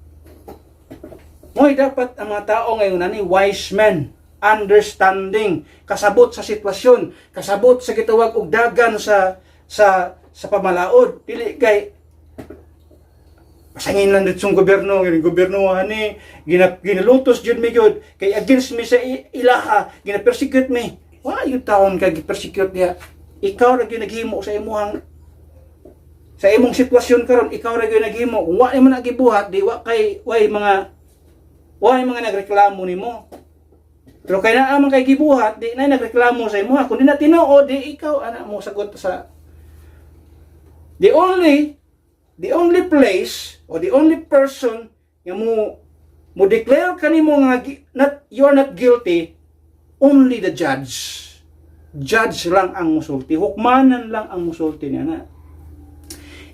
Mo'y dapat ang mga tao ngayon ani wise men, understanding, kasabot sa sitwasyon, kasabot sa gitawag og dagan sa pamalaod. Dili kay pasangin lang dito sa gobyerno ani ginalutos jud mi gyud kay against mi sa ilaha, gina-persecute mi. Wa yung taon ka gi-persecute niya. Ikaw ra gyud naghimo sa imong sitwasyon karon, ikaw ra gyud naghimo. Kung wa man nagibuhat, di way mga nagreklamo nimo. Pero kay naa man kay gibuhat, di na nagreklamo sa imo. Kung di na tinuod, di ikaw ana mo sagot sa the only place or the only person nga mo declare kanimo nga you are not guilty, only the judge. Judge lang ang musulti. Hukmanan lang ang musulti niya na.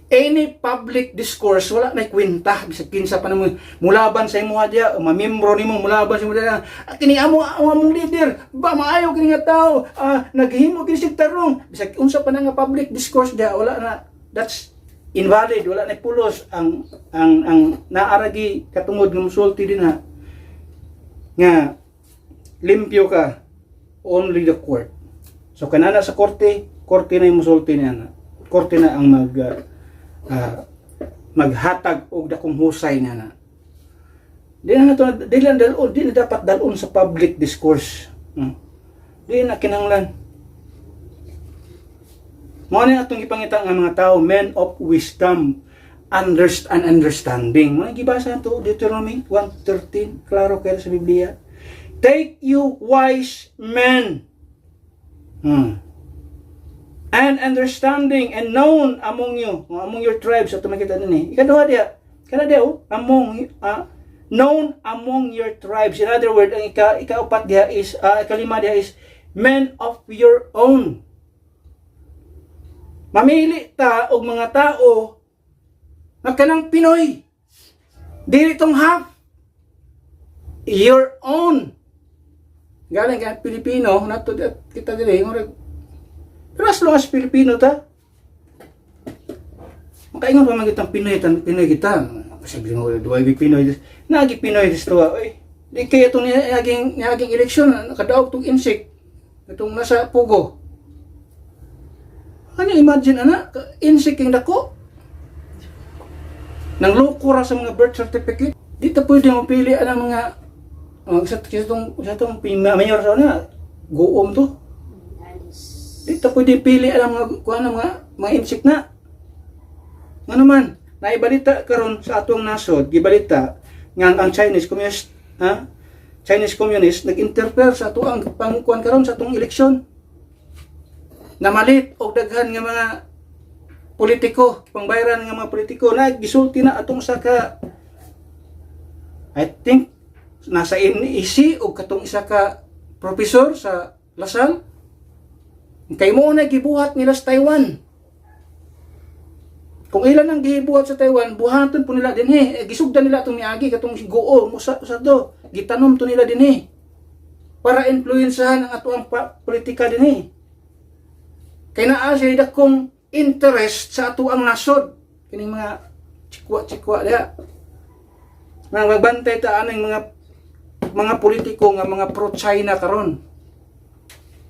Any public discourse, wala na kwenta. Bisag kinsa pa naman, mulaban sa imo diya, mamembro nimo mulaban sa imo diya. Kini among leader, ba maayo kini nga tao, naghimo kini sig tarong. Bisag unsa pa na nga public discourse diya, wala na. That's invalid, wala na pulos ang naaragi katungod ng musulti din ha. Nga limpyo ka, only the court. So kanana sa korte na yung musulti niya na. Korte na ang maghatag og dakong husay niya na. Di na dapat dalon sa public discourse. Di na kinanglan. Mo na atong gipangita nga mga tao, men of wisdom, understanding. Mo gibasa to Deuteronomy 1:13, klaro kayo sa Biblia. Take you wise men. And understanding and known among you, among your tribes, at makita din eh. Ikaduha dia, known among your tribes. In other words, ang ikaupat dia is, ikalima dia is, men of your own. Mamili ta og mga tao na kanang Pinoy. Dili tong half. Your own. Galing ka Pilipino, nato kita dili, pero as long as Pilipino ta, makaingon pa magitang Pinoy kita. Sabi mo, duway Pinoy, nagi Pinoy dito. Oy, di kaya itong naging eleksyon, nakadaog itong insik, itong nasa Pugo. Ano, imagine, insik yung dako. Nang loko ra sa mga birth certificate. Di ta pwede mapili ang mga, sa itong mayor sa na, guom to. Dito pwede pili ang mga insik na. Nga naman, naibalita karon sa atong nasod, gibalita nga ang Chinese Communist nag-interfere sa atong pangkuan karon sa atong eleksyon. Namalit og daghan nga mga politiko, pangbayaran nga mga politiko, gisulti na atong saka, I think nasa NEC o katong isa ka professor sa Lasal. Kay mo na gibuhat nila sa Taiwan. Kung ilan ang gibuhat sa Taiwan, buhaton po nila dinhi. Gisugdan nila itong miagi, katong goo, musa to. Gitanom to nila dinhi. Para influensahan ang atuang politika dinhi. Kaya naa siya dakong interest sa atuang nasod. Kining mga chikwa-chikwa diha. Mga magbantay ta aning mga politiko nga mga pro-China karon.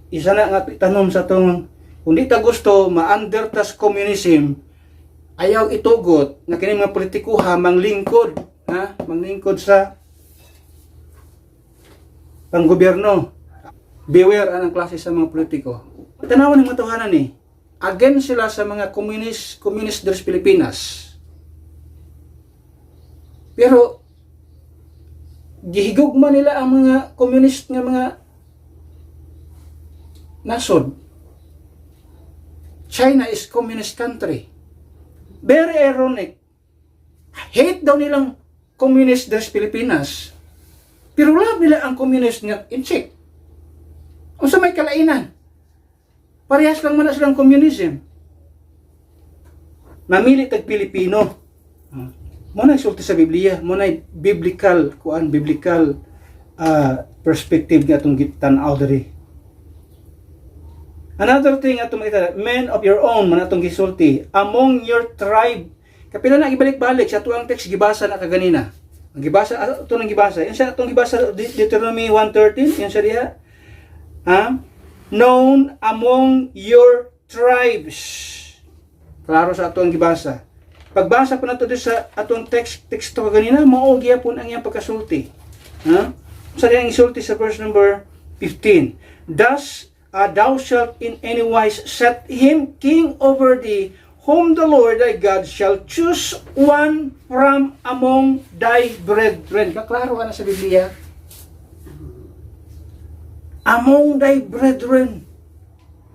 Isa na nga itanom sa tong, kung di ta gusto ma-undertas communism, ayaw itugot na kini mga politikuha manglingkod, manglingkod sa panggobyerno. Beware anang klase sa mga politiko. Tanawan ng matuhanan ni, against sila sa mga communist deres Pilipinas. Pero gihigugma nila ang mga communist nga mga nasod. China is communist country. Very ironic. Hate daw nilang communist des Pilipinas. Pero love nila ang communist nga insik. Kung sa may kalainan. Parehas lang man silang communism. Mamili tag Pilipino. Muna isulti sa Biblia, muna biblical perspective nga itong gitanaw diri. Another thing atong makita, men of your own man atong gisulti, among your tribe. Kapila na gibalik-balik sa tuang text gibasa na kaganina. Ang gibasa ato nang gibasa. Yan sa atong gibasa Deuteronomy 1:13, yan sa diha. Known among your tribes. Klaro sa atong gibasa. Pagbasa po nato sa atong text kaganina, mao gyapon ang iyang pagkasulti. Sa diyang isulti sa verse number 15. Thus thou shalt in any wise set him king over thee, whom the Lord thy God shall choose one from among thy brethren. Kaklaro na sa Biblia. Among thy brethren.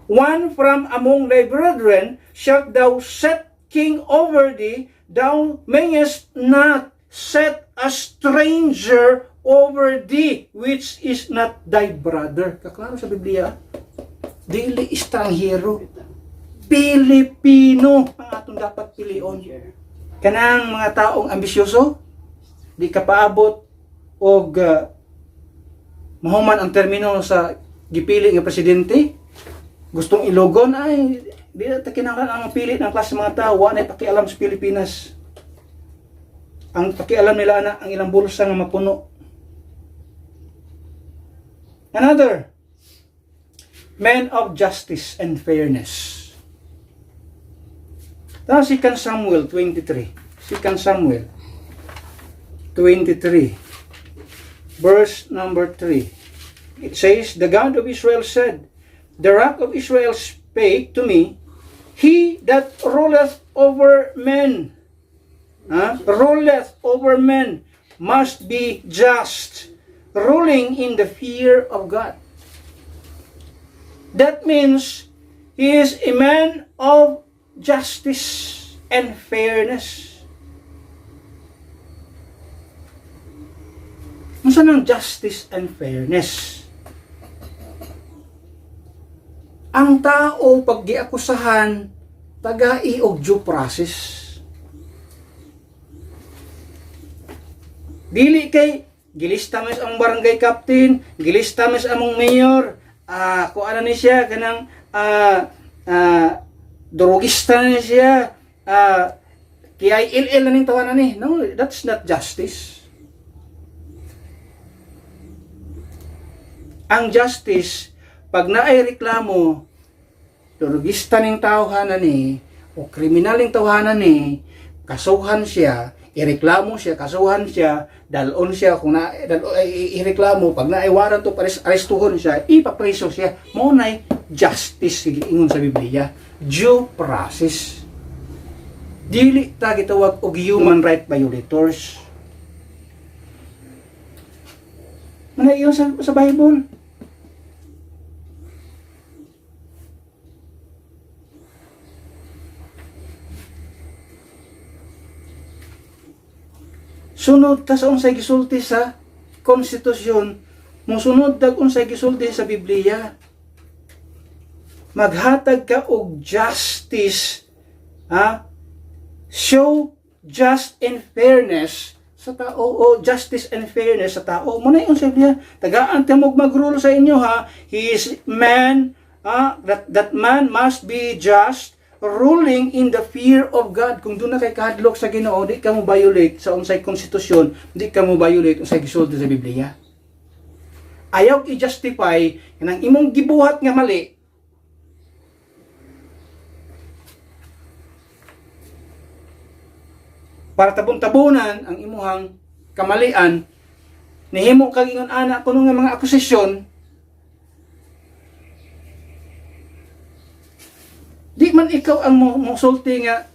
One from among thy brethren shalt thou set king over thee, thou mayest not set a stranger over thee, which is not thy brother. Kaklaro sa Biblia. Dili estranghero. Pilipino ang atong dapat pilion. Kanang mga taong ambisyoso, di ka paabot og mahuman ang termino sa gipili nga presidente, gustong ilogon, ay di na ta kinahanglan ang pili ng klase mga tao wa na pakialam sa Pilipinas. Ang pakialam nila na ang ilang bulsa nga mapuno. Another, men of justice and fairness. Tapos 2 Samuel 23. 2 Samuel 23. verse number 3. It says, "The God of Israel said, The Rock of Israel spake to me, He that ruleth over men, ruleth over men, must be just, ruling in the fear of God." That means he is a man of justice and fairness. Ano ng justice and fairness? Ang tao pag giakusahan tagai og due process. Dili kay gilista mas ang barangay captain, gilista mas among mayor, kung ano ni siya kanang drogista na siya, kaya il na ning tawanan ni. No, that's not justice. Ang justice, pag naay reklamo, drogista ning tawhanan ni, o kriminal ning tawhanan ni, kasuhan siya, ireklamo siya, kasuhan siya, dalon siya, kung na, ireklamo, pag naay warrant to arestuhon siya, ipapreso siya. Maunay justice, ingon sa Biblia. Due process. Dili ta gitawag og human right violators. Ano yun sa Bible? Sunod ta sa unsay gisulti sa konstitusyon, musunod dag unsay gisulti sa Biblia. Maghatag ka og justice, show just and fairness sa tao, o justice and fairness sa tao. Muna yung Biblia, tagaan ta mo mag-rule sa inyo he is man, that man must be just, ruling in the fear of God. Kung doon na kay kahadlok sa Ginoo, di ka mo violate sa unsay konstitusyon, di ka mo violate unsay gisulti sa Biblia. Ayaw i-justify kanang imong gibuhat nga mali. Para tabon-tabunan ang imuhang kamalian, nihimo kag ingon ana kuno nga mga akusasyon, di man ikaw ang musulti nga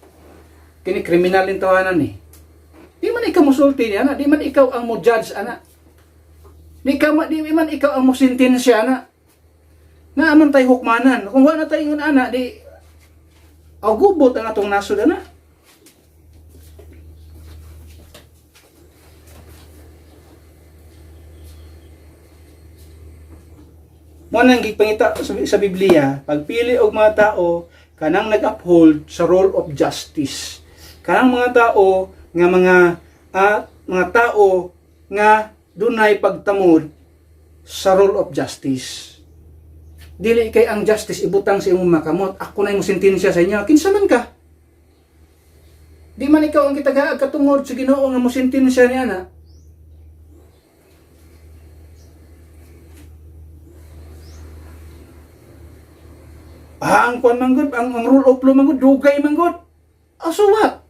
kini kriminal in tawanan ni. Di man ikaw musulti niya, di man ikaw ang mo judge ana. Di man ikaw ang mo sentensya ana. Na aman tay hukmanan. Kung wala tay ingon ana, di agubot ang atong nasod ana. Mo nang gipangita sa Biblia, pagpili og mga tao kanang nag-uphold sa role of justice. Kanang mga tao nga mga tao nga dunay pagtamod sa role of justice. Dili kay ang justice ibutang sa imong makamot, ako na imong sentensya sa inyo. Kinsa man ka? Di man ikaw ang kitagaag katungod sa Ginoo nga mo sentensya niya na. Ang kwan manggod, ang rule of law manggod, dugay manggod. So what?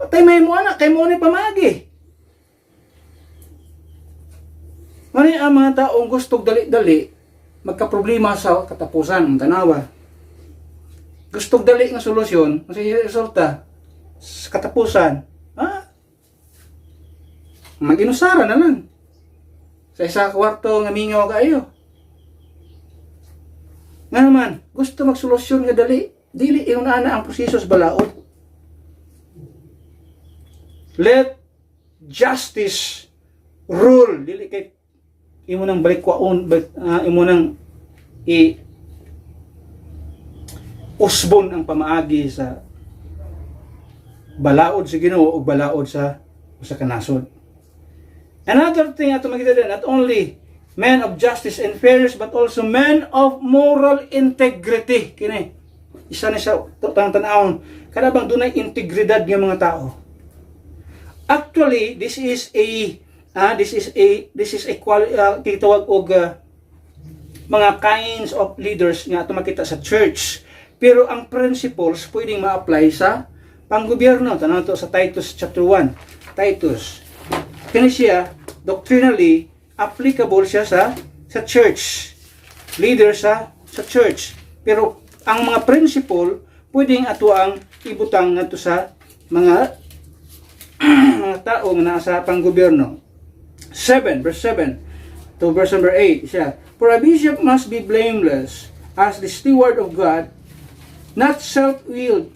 Patay may mo anak, kay mo ni pamagi. Mani ang mga taong gustong dali-dali, magka-problema sa katapusan, ang tanawa. Gustong dali nga solusyon, kasi resulta, sa katapusan, mag-inusara na lang. Sa isa kwarto nga mingaw kayo. Nga naman, gusto magsolusyon nga dali, dili yung naana ang proseso sa balaod. Let justice rule. Dili kay imo nang balikwaon, imo nang usbon ang pamaagi sa balaod sa Ginoo o balaod sa kanasod. Another thing ato makita din, not only men of justice and fairness, but also men of moral integrity. Kini, isa na siya tanawon. Kada bang dunay integridad ng mga tao. Actually, this is a titawag og mga kinds of leaders nga ato makita sa church. Pero ang principles pwedeng ma-apply sa panggobyerno. Tanaw to sa Titus chapter 1. Titus kini siya doctrinally applicable siya sa church. Leader sa church. Pero ang mga principle pwedeng ato ang ibutang nato sa mga mga tao nga nasa panggobyerno. 7 verse 7 to verse number 8 siya. For a bishop must be blameless as the steward of God, not self-willed,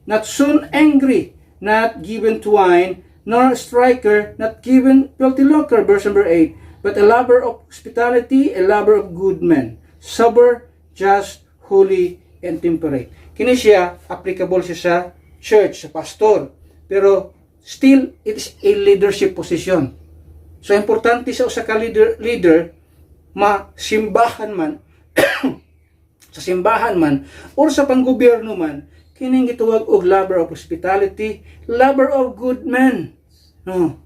not soon angry, not given to wine, nor a striker, not given filthy lucre, verse number 8, but a lover of hospitality, a lover of good men, sober, just, holy, and temperate. Kini siya, applicable siya sa church, sa pastor. Pero, still, it is a leadership position. So, importante sa usa ka leader, masimbahan man, sa simbahan man, or sa panggobyerno man, kining gituwag og lover of hospitality, lover of good men. No.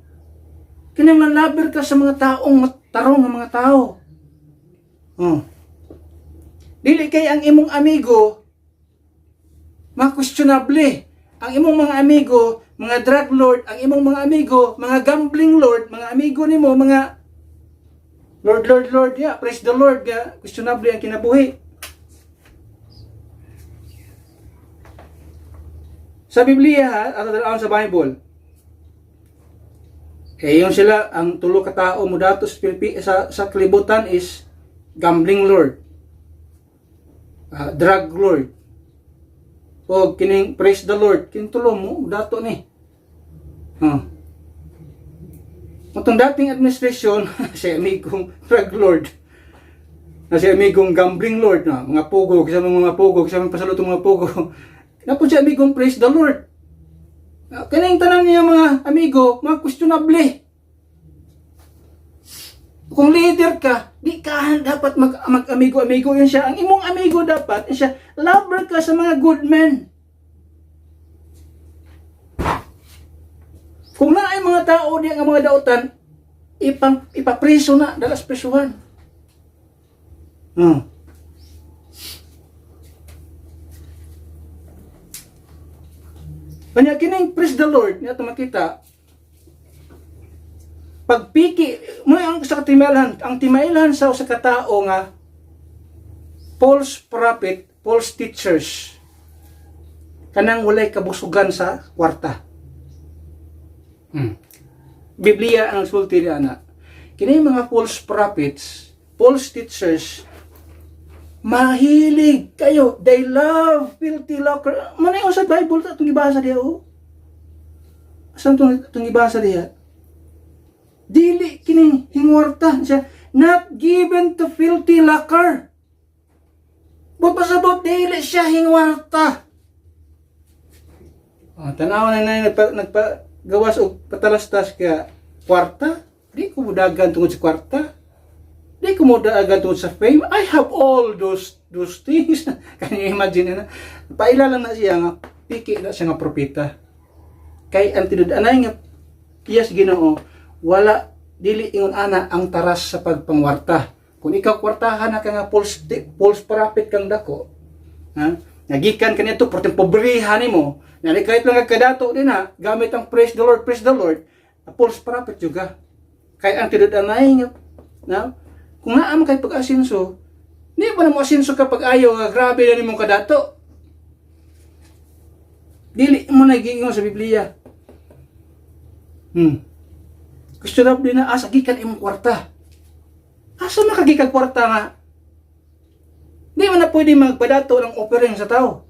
Kining lover ka sa mga taong tarong nga mga tao. Oh. Dili kay ang imong amigo ma-questionable. Ang imong mga amigo, mga drug lord, ang imong mga amigo, mga gambling lord, mga amigo nimo, mga Lord, yeah, praise the Lord, yeah, questionable ang kinabuhi. Sa Biblia, at sa Bible, kaya yung sila, ang tulo ka tao mo dato sa kalibutan is gambling lord, drug lord, o kining praise the Lord, kining tulo mo dato ni. Itong dating administrasyon, si amigong drug lord, na si amigong gambling lord, na mga pugo, kasama mga pugo, kasama pasalutong mga pugo, na po si amigong praise the Lord. Kaya yung tanang niya mga amigo, mga questionable. Kung leader ka, di ka dapat mag-amigo-amigo yun siya. Ang imong amigo dapat, yun siya, lover ka sa mga good men. Kung na ay mga tao di ang mga dautan, ipapreso na, dalas presuhan. Kanya kining praise the Lord niya makita. Pagpiki mo ang sa timailhan, ang timailhan sa katao nga false prophet, false teachers. Kanang walay kabusugan sa kwarta. Biblia ang sulti ni ana. Kini mga false prophets, false teachers, mahilig kayo. They love filthy lucre. Manay sa Bible itong ibasa diya o. Saan itong ibasa diya? Dili kining hingwarta siya. Not given to filthy lucre. Bapasabot dili siya hingwarta. Tanaw na nagpagawas o patalastas kaya kwarta. Di ko mudagan tungod sa kwarta. Di ko mudagan tungod sa fame. I have all those things. Kanya imagine na. Pailalang na siya nga. Piki na siya nga propita. Kay antidod anay nga kiyas Ginoo. Wala dili ingon ana ang taras sa pagpangwarta. Kung ikaw kwartahan na ka nga false prophet kang dako. Nagikan kanito porteng pobrehhan nimo. Nali kahit lang kadato din ha, gamit ang praise the Lord, false prophet juga. Kay ang tidad-anay nga, na, kung naam kay pag-asinso, hindi pa na mo asinso kapag ayaw, grabe na nimong kadato. Dili mo nagiingon sa Biblia. Questionable na, gikan imong kwarta. Asa makagikag kwarta nga? Hindi mo na pwede magpadato ng offering sa tao.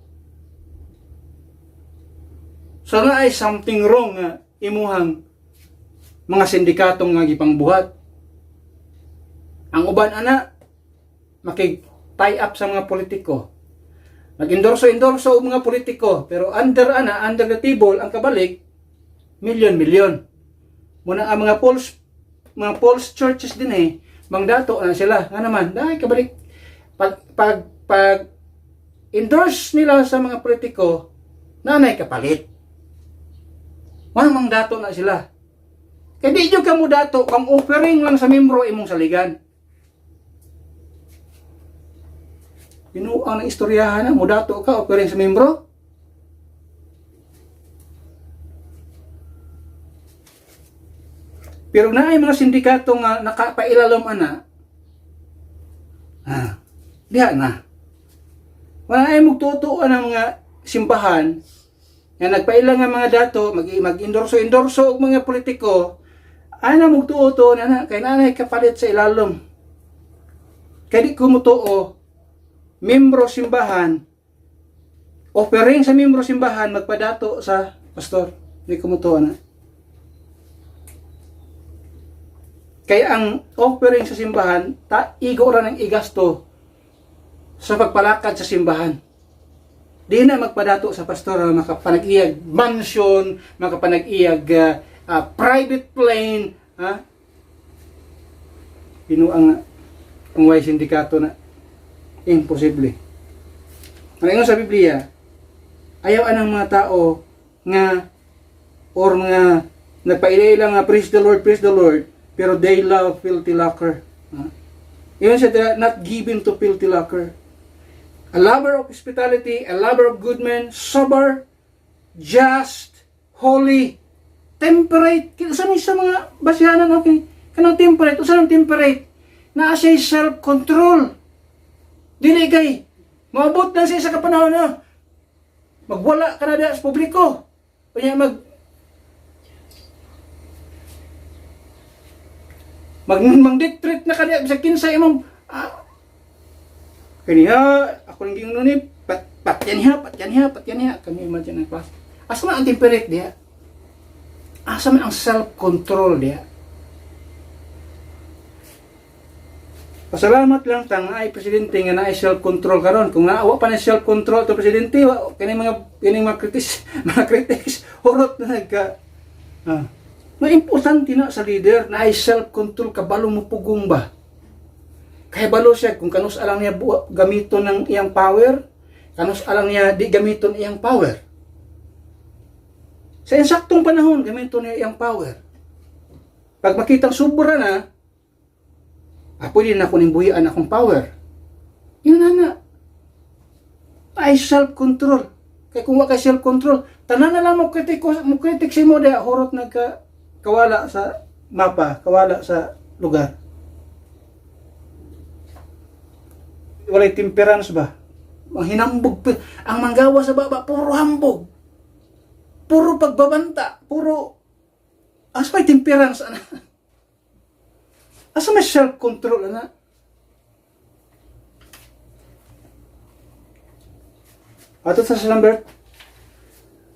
So nga ay something wrong nga imuhang mga sindikatong nga gipangbuhat. Ang uban ana makig-tie up sa mga politiko. Nag-endorso og mga politiko, pero under the table ang kabalik milyon. Muna ang mga false churches din mangdato na sila. Nga naman, dahil kabalik pag endorse nila sa mga politiko, nanay kapalit. Mang dato na sila. Kaya di nyo ka mo dato, kang offering lang sa membro imong saligan. Pinuang ng istoryahan na, mo dato ka, offering sa membro. Pero naay mga sindikato nga nakapailalom ana. Diha na. Wala ay magtutuan ng mga simbahan nga nagpailang nga mga dato, mag-endorso og mga politiko, ana magtuo na kay nanay kapalit sa ilalom. Kaya di kumutuo, membro simbahan, offering sa membro simbahan, magpadato sa pastor. Di kumutuo na. Kaya ang offering sa simbahan, igo ra ng igasto sa pagpalakad sa simbahan. Di na magpadato sa pastor, makapanag-iyag mansion, makapanag-iyag private plane, pinuang ang way sindikato na imposible. Ngayon sa Biblia, ayaw anang mga tao nga or mga nagpailay nga praise the Lord, pero they love filthy lucre. Yun siya, not given to filthy lucre. A lover of hospitality, a lover of good men, sober, just, holy, temperate. Saan sa mga basyanan, okay? Kanang temperate? Saan ang temperate? Na siya self-control. Dili kay, maabot na siya sa kapanahon na magwala ka na sa publiko. Kanya mag-detreat na ka sa kinsay imong kaniya, ako lang yung nunip, patyan niya, kami man dyan ng class. Asa man ang temperate diya? Asa man ang self-control diya? Pasalamat lang tang ay presidente nga na self-control karon. Kung naawa pa na self-control to presidente, kining mga critics, horot na nagka. Importante na sa leader na ay self-control, kabalo mo pugong ba? Kaya balo siya kung kanus alang niya gamiton ng iyang power, kanus alang niya di gamiton iyang power. Sa insaktong panahon, gamiton niya iyang power. Pag makitang sobra na, pwede na ako nimbuyan akong power. Yun na. Ay self-control. Kaya kung wala self-control, tanan na lang mo kritik si mo dahil horot kawala sa mapa, kawala sa lugar. Walay temperance ba? Ang hinambog, ang manggawa sa baba, puro hambog. Puro pagbabanta, puro asa may temperance, ana? Asa may self-control, ana? Ato sa number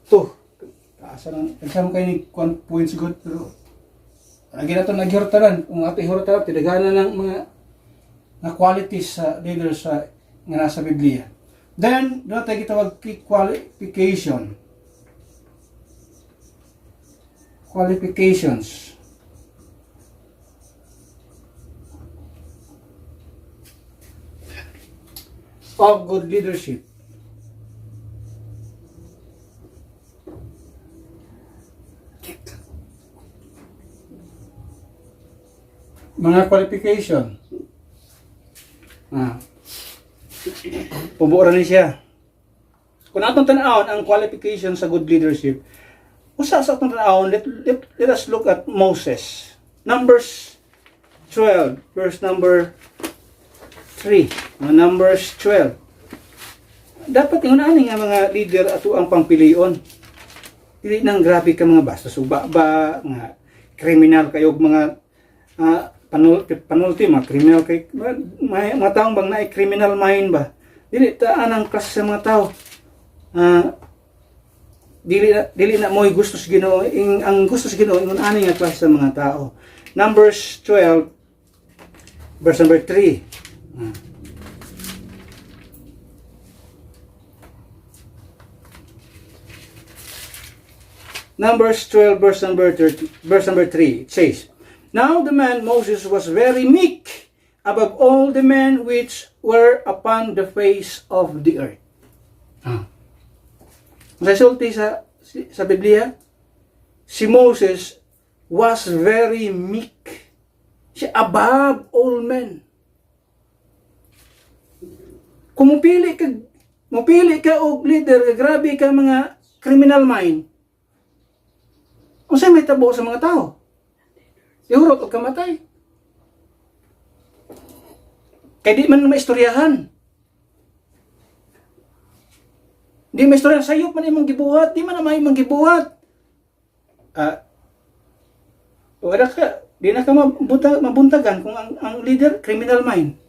2. Asa nang nagsama kayo ni 1 points good, pero lagi na ito naghihortaran. Kung ato ihortaran, tidagana ng mga na qualities sa leaders nga nasa Biblia. Then, doon tayo kitawag qualification. Qualifications. Of good leadership. Mga qualification. Pumura ni siya. Kung atong tanawon ang qualification sa good leadership, usa sa atong tanawon, let us look at Moses. Numbers 12, verse number 3. Numbers 12. Dapat yung ani nga mga leader ato ang pangpilion. Dili nang grabe ka mga basta suba ba, mga kriminal kayo, mga panulti, mga criminal kay mga taong bang na criminal mind ba? Dili taan ang klase sa mga tao. Dili na mo'y gusto sa Ginoo, ang gusto sa Ginoo ingon ani nga klase sa mga tao. Numbers 12 verse number 3. Numbers 12 verse number 3. It says, "Now the man Moses was very meek above all the men which were upon the face of the earth." Resulti sa Biblia, si Moses was very meek. Siya above all men. Kung mupili ka og leader, grabe ka mga criminal mind, unsay may tabo sa mga tao? Ihurot o kamatay. Kaya di man maistoryahan. Di maistoryahan, sayop man imong gibuhat, di man na may imong gibuhat. Wala ka, di na ka mabuntagan kung ang leader, criminal mind.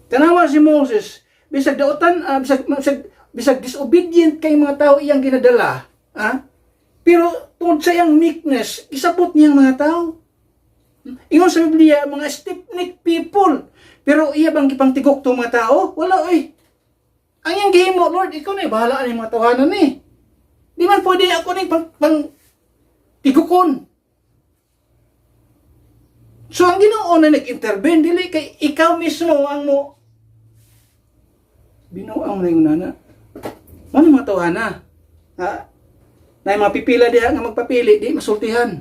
Tanawa si Moses, bisag dautan, bisag disobedient kay mga tao iyang ginadala, pero tungod sa iyang meekness, isabot niyang mga tao. Ingon sa Biblia, mga stiff-necked people. Pero iya bang kipangtigok to mga tao? Wala, oy. Ang iyang gihimo, Lord, ikaw na bahala ang mga tawanan ni. Di man pwede ako na pang tigukon. So, ang Ginoo na nag-intervene, dili kay ikaw mismo ang mo. Binuang na yung nana. Ano mga tawana? Na yung mapipila diha nga magpapili, di masultihan.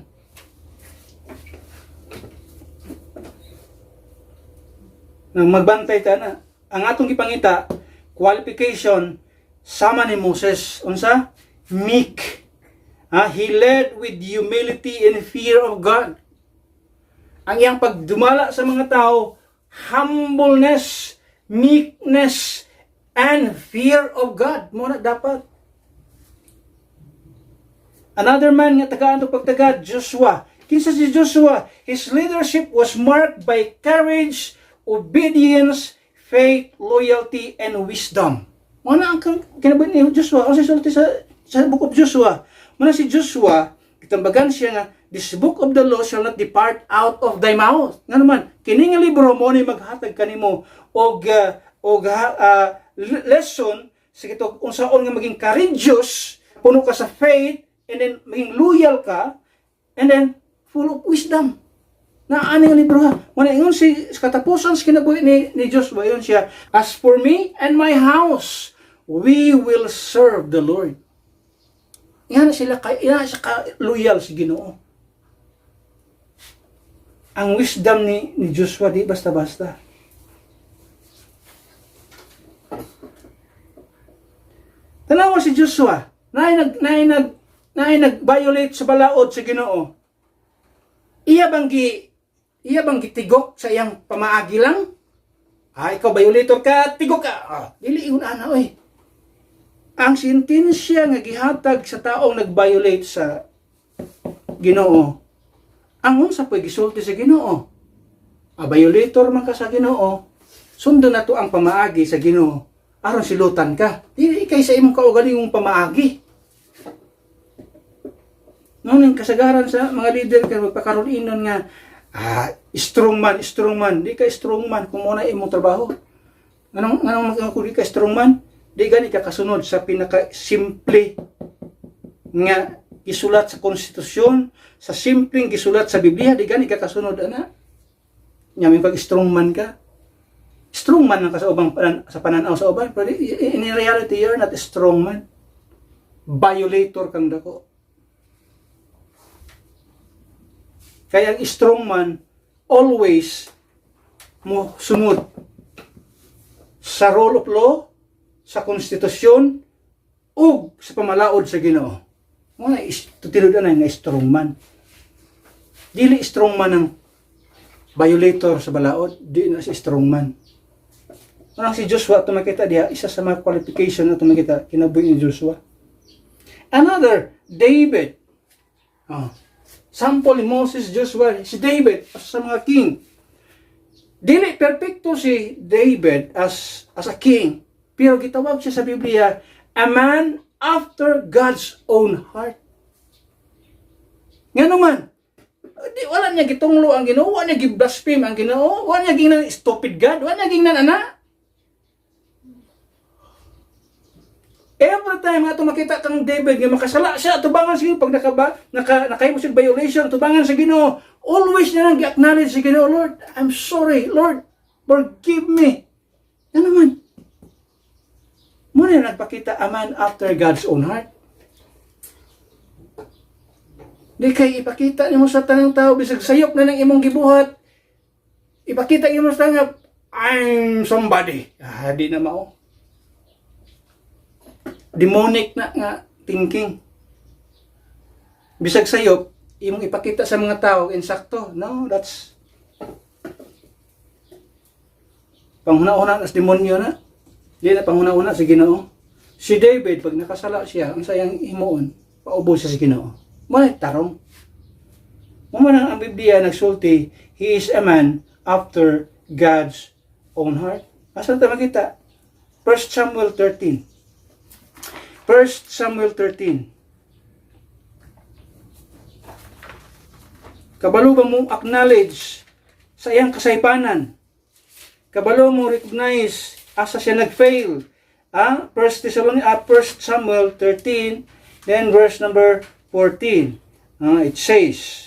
Nang magbantay ka na. Ang atong gipangita, qualification, sama ni Moses. Unsa? Meek. He led with humility and fear of God. Ang iyang pagdumala sa mga tao, humbleness, meekness, and fear of God. Muna dapat. Another man nga tagaan to pagtagad, Joshua. Kinsa si Joshua? His leadership was marked by courage, obedience, faith, loyalty, and wisdom. Muna ang kinabuhi ni Joshua. Ang sisulti sa book of Joshua. Muna si Joshua, itambagan siya nga, this book of the law shall not depart out of thy mouth. Nga naman, kining libro mo ni maghatag kanimo og lesson sa kitog unsaon nga maging courageous, puno ka sa faith, and then maging loyal ka, and then full of wisdom. Na aning libro ha. Muna ingon si katapusan sa kinabuhi ni Joshua, yun siya, as for me and my house, we will serve the Lord. Yan siya loyal si Ginoo. Ang wisdom ni Joshua di basta-basta. Tanawa si Joshua, na nag-violate sa balaod sa Ginoo. Iya bang gitigok sa iyang pamaagi lang? Ikaw violator ka, tigok ka. Dili yun oy. Ang sentensya nga gihatag sa taong nag-violate sa Ginoo, ang unsa po'y gisulti sa Ginoo. Violator man ka sa Ginoo, sundo na to ang pamaagi sa Ginoo. Aron silutan ka. Dili kay sa imong kaugalingong pamaagi. Nung kasagaran sa mga leader kay magpakaroon inon nga strong man. Di ka strong man kung muna imong trabaho. Anong kung di ka strong man? Di gani ka kasunod sa pinaka-simple nga gisulat sa konstitusyon, sa simpleng gisulat sa Biblia, di gani ka kasunod, ana. Nyaming pag strong man ka. Strong man ka sa ubang sa pananaw sa uban, pero in reality, you're not a strong man. Violator kang dako. Kaya ang strong man, always mo sunod sa rule of law, sa konstitusyon, ug sa pamalaod sa Ginoo. Mga tutiludan na nga strong man. Dili strong man ang violator sa balaod, di na si strong man. Parang si Joshua, ito makita diha, isa sa mga qualification na ito makita, kinabuhi ni Joshua. Another, David. Sample ni Moses, Joshua, si David, sa mga king. Dili perfecto si David as a king. Pero gitawag siya sa Biblia, a man after God's own heart. Nga naman, wala niya gitunglo ang Ginoo, wala niya giblaspheme ang Ginoo, wala niya gingnan stupid God, wala niya gingnan ana. Every time nga ito makita kang David nga makasala siya, tubangan siya pag nakahimo siya violation, tubangan sa Ginoo, always niya nang gi-acknowledge si Ginoo, Lord, I'm sorry, Lord, forgive me. Nga naman, muna nagpakita a man after God's own heart. Di kay ipakita niyo sa tanang tao, bisag sayop na ng imong gibuhat, ipakita niyo sa nga, I'm somebody. Di na mao. Demonic na nga thinking. Bisag sayop, imong ipakita sa mga tao insakto. No, that's panghuna-una nas demonyo na. Di na panghuna-una si Ginoo. Si David pag nakasala siya, ang sayang himuon, paubos siya si Ginoo. Manay tarong. Ang Biblia nagsulti, he is a man after God's own heart. Asa ta makita? 1 Samuel 13. 1 Samuel 13. Kabalo ba mo acknowledge sa iyang kasaypanan? Kabalo mo recognize asa siya nag-fail? 1 Samuel 13, then verse number 14. It says,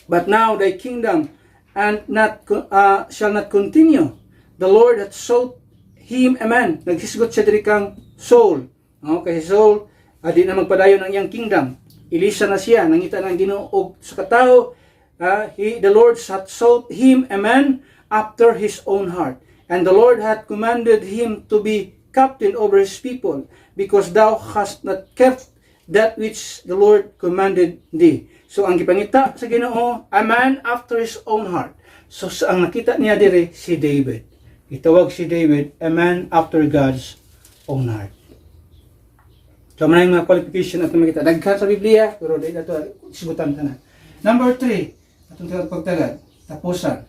"But now thy kingdom shall not continue. The Lord hath sought him a man." Naghisgot siya diri kang Saul. Kay Saul, di na magpadayon ang iyang kingdom. Ilisa na siya, nangita ng Ginoo sa katao. The Lord hath sought him a man after his own heart. And the Lord hath commanded him to be captain over his people, because thou hast not kept that which the Lord commanded thee. So ang gipangita sa Ginoo, a man after his own heart. So ang nakita niya dire si David. Itawag si David a man after God's own heart. So man yung mga qualification at makita daghan sa Biblia, pero dahil ito isgutan ta na. Number 3, atong pagtagad, tapusan.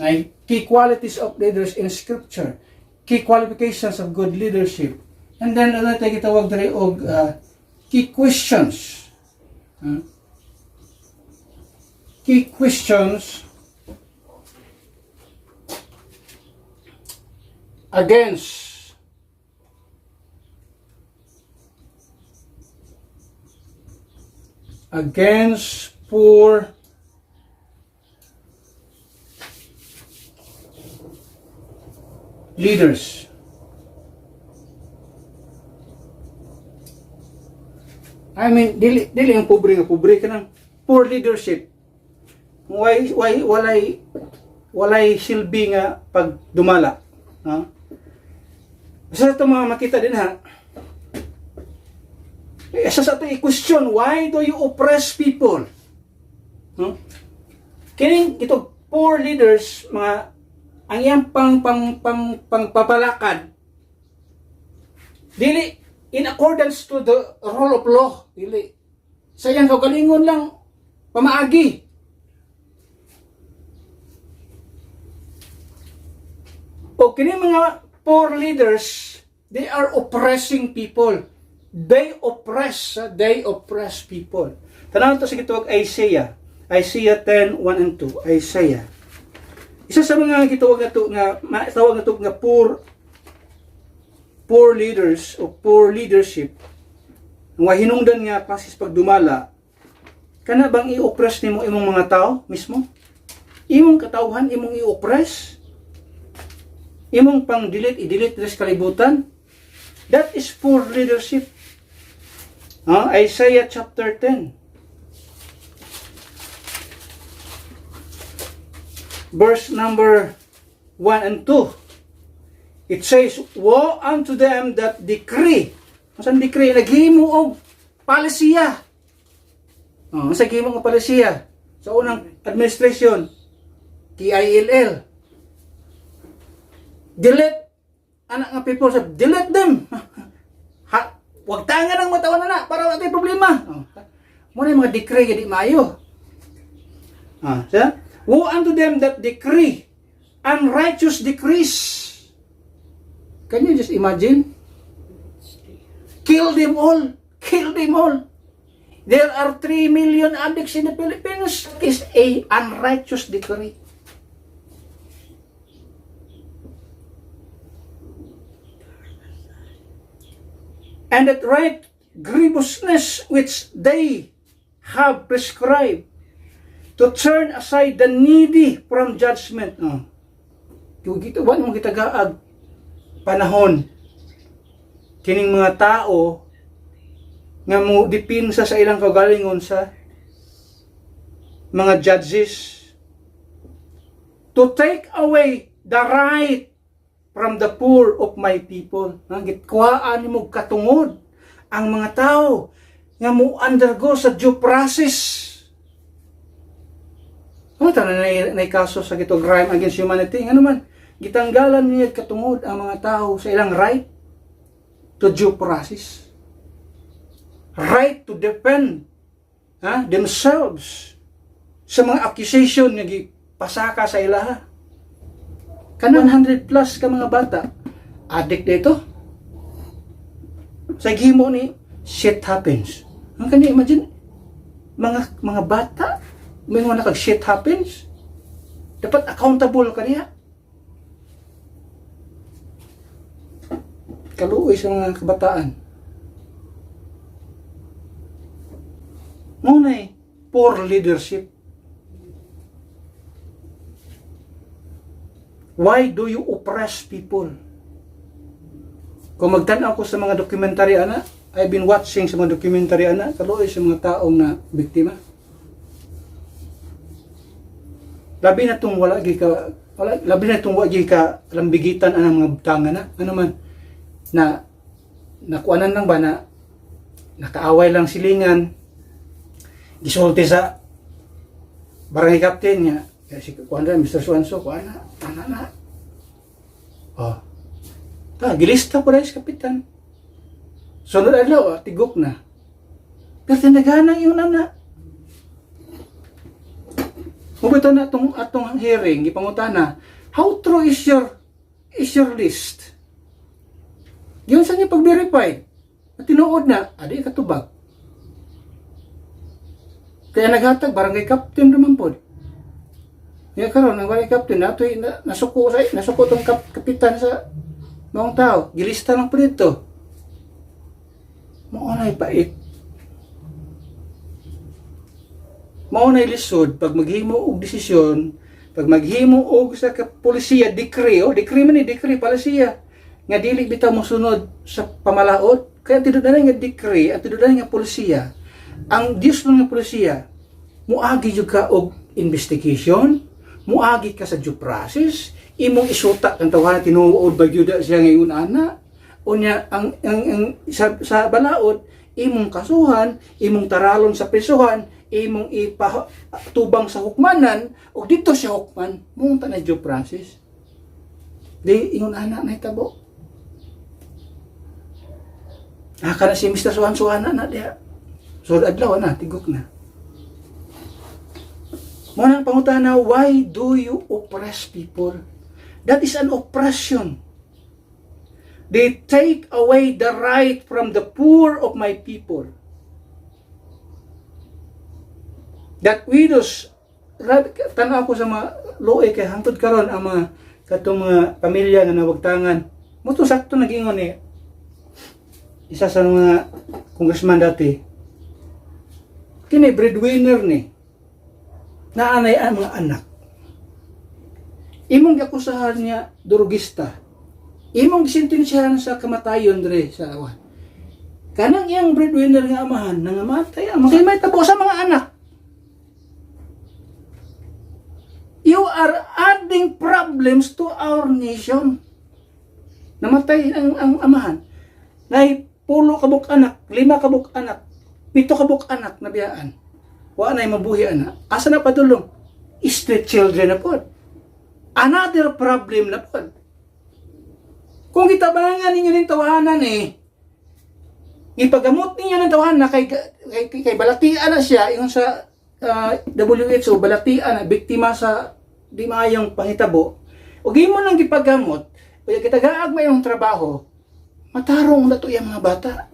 Na key qualities of leaders in Scripture, key qualifications of good leadership. And then ano tayo gitawag dire og key questions. Key questions against poor leaders. I mean, dili ang pobre ka ng poor leadership. Walay silbi nga pagdumala. Basta ito mga makita din ha. Isa sa ito i-question, why do you oppress people? Kining ito poor leaders, mga ang iyang pangpapalakad, dili in accordance to the rule of law, dili sa iyang kaugalingon lang pamaagi. O kini mga poor leaders, they are oppressing people. They oppress people. Tanaw to sa gitawag Isaiah 10:1 and 2. Isaiah. Isa sa mga gitawag na to nga poor leaders o poor leadership, nga hinungdan nga pasis pagdumala, kana bang i-oppress nimo imong mga tao mismo? Imong katawhan imong i-oppress? Imong pang i-delete sa kalibutan? That is poor leadership. Isaiah chapter 10. Verse number 1 and 2. It says, "Woe unto them that decree." Masan decree? Naghimo og palisiya. Sa gimo og palisiya. Sa unang administration, KILL. Delete anak nga people, delete them. Wag tangan ang matawan na para wala tayong problema. Muna yung mga decree gadi maayo. Woe unto them that decree unrighteous decrees. Can you just imagine? Kill them all. Kill them all. There are 3 million addicts in the Philippines. Is a unrighteous decree. And that right grievousness which they have prescribed, to turn aside the needy from judgment. Wala mo kita gaag panahon kining mga tao nga mo dipinsa sa ilang kaugalingon sa mga judges, to take away the right from the poor of my people. Gitkuhaan mo katungod ang mga tao nga mo undergo sa due process. Ano ta na kaso sa gito crime against humanity? Ano man, gitanggalan niya katungod ang mga tao sa ilang right to due process. Right to defend themselves sa mga accusation nga gipasaka sa ilaha. Kanang 100 plus ka mga bata, addict dito. Sa gihimo ni shit happens. Ang kanya imagine mga bata may mga nakag shit happens. Dapat accountable ka niya. Kaluoy sa mga kabataan. Ngunay, poor leadership. Why do you oppress people? Kung magtanaw ko sa mga documentary ana, I've been watching sa mga documentary ana, kaluoy sa mga taong na biktima. Labi na itong labi na itong wala ka lambigitan ang mga butangan na, ano man, na nakuanan lang ba na nakaaway lang silingan, gisulti sa barangay captain niya, si Kuandra, Mr. Suanso, kuana, na. Oh, gilista po rin sa kapitan. Sunod adlaw, tigok na. Pero tinagana yung nana. Mubito na atong hearing, ipangutana, how true is your list? Yun sa niya pag-verify. At tinuod na, adi katubag. Kaya naghatag, barangay captain naman po. Kaya karon ang barangay captain, nasuko tong kapitan sa mga tao. Gilista lang po dito. Maunay pait. Maunay lisod, pag maghimo og desisyon, pag maghimo og sa polisiya, decree man ni, decree, palisiya, nga dili bitaw mo sunod sa pamalaod, kaya tinudan nga decree, at tinudan nga polisiya, ang Diyos ng polisiya, muagi jud ka og investigation, muagi ka sa due process, imong isuta kang tawanan tinuod ba gyud siya ngayon ana, unya ang sa balaod, imong kasuhan, imong taralon sa prisuhan, imong ipatubang sa hukmanan o dito sa hukman mong na due process di ingon anak na itabo kana si Mr. Suhan-Suhana na diya so adlaw na tigok na mo nang pangutana, why do you oppress people? That is an oppression. They take away the right from the poor of my people. That widows, tanaw ko sa mga loe kay hangtod karon ang mga katong mga pamilya nga nawagtangan. Muto sakto nag-ingon ni isa sa mga congressman dati. Kini breadwinner ni. Naanay ang mga anak. Imong gakusahan niya durugista. Imong gisintensyahan sa kamatayon dire sa awan. Kanang iyang breadwinner nga amahan nangamatay ang mga may tabo sa mga anak. You are adding problems to our nation. Namatay ang amahan. Nay 10 kabuk anak, 5 kabuk anak, 7 kabuk anak na biyaan. Wa nay mabuhi ana. Asa na padulong? Street children na po. Another problem na po. Kung gitabangan ninyo ng tawanan ipagamot ninyo ng tawanan kay balatian na siya yung sa WHO, balatian na biktima sa di maayong panghitabo, ug imo nang gipagamot, o kitagaag mo yung trabaho, matarong na to yung mga bata.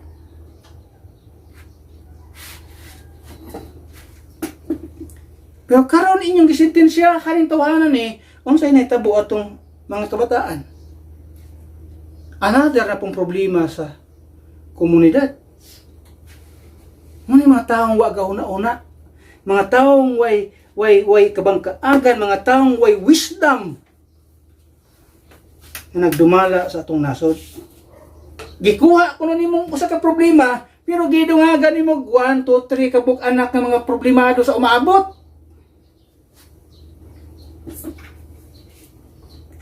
Pero karon inyong gisintensya kaning tawanan unsay nahitabo atong mga kabataan. Another na pong problema sa komunidad. Mga taong wa gahuna-una, mga taong way kabangkaagan, mga taong way wisdom na nagdumala sa atong nasod. Gikuha ko na nimong usa ka problema, pero gidungagan nimo 1, 2, 3 kabuk anak ng mga problemado sa umaabot.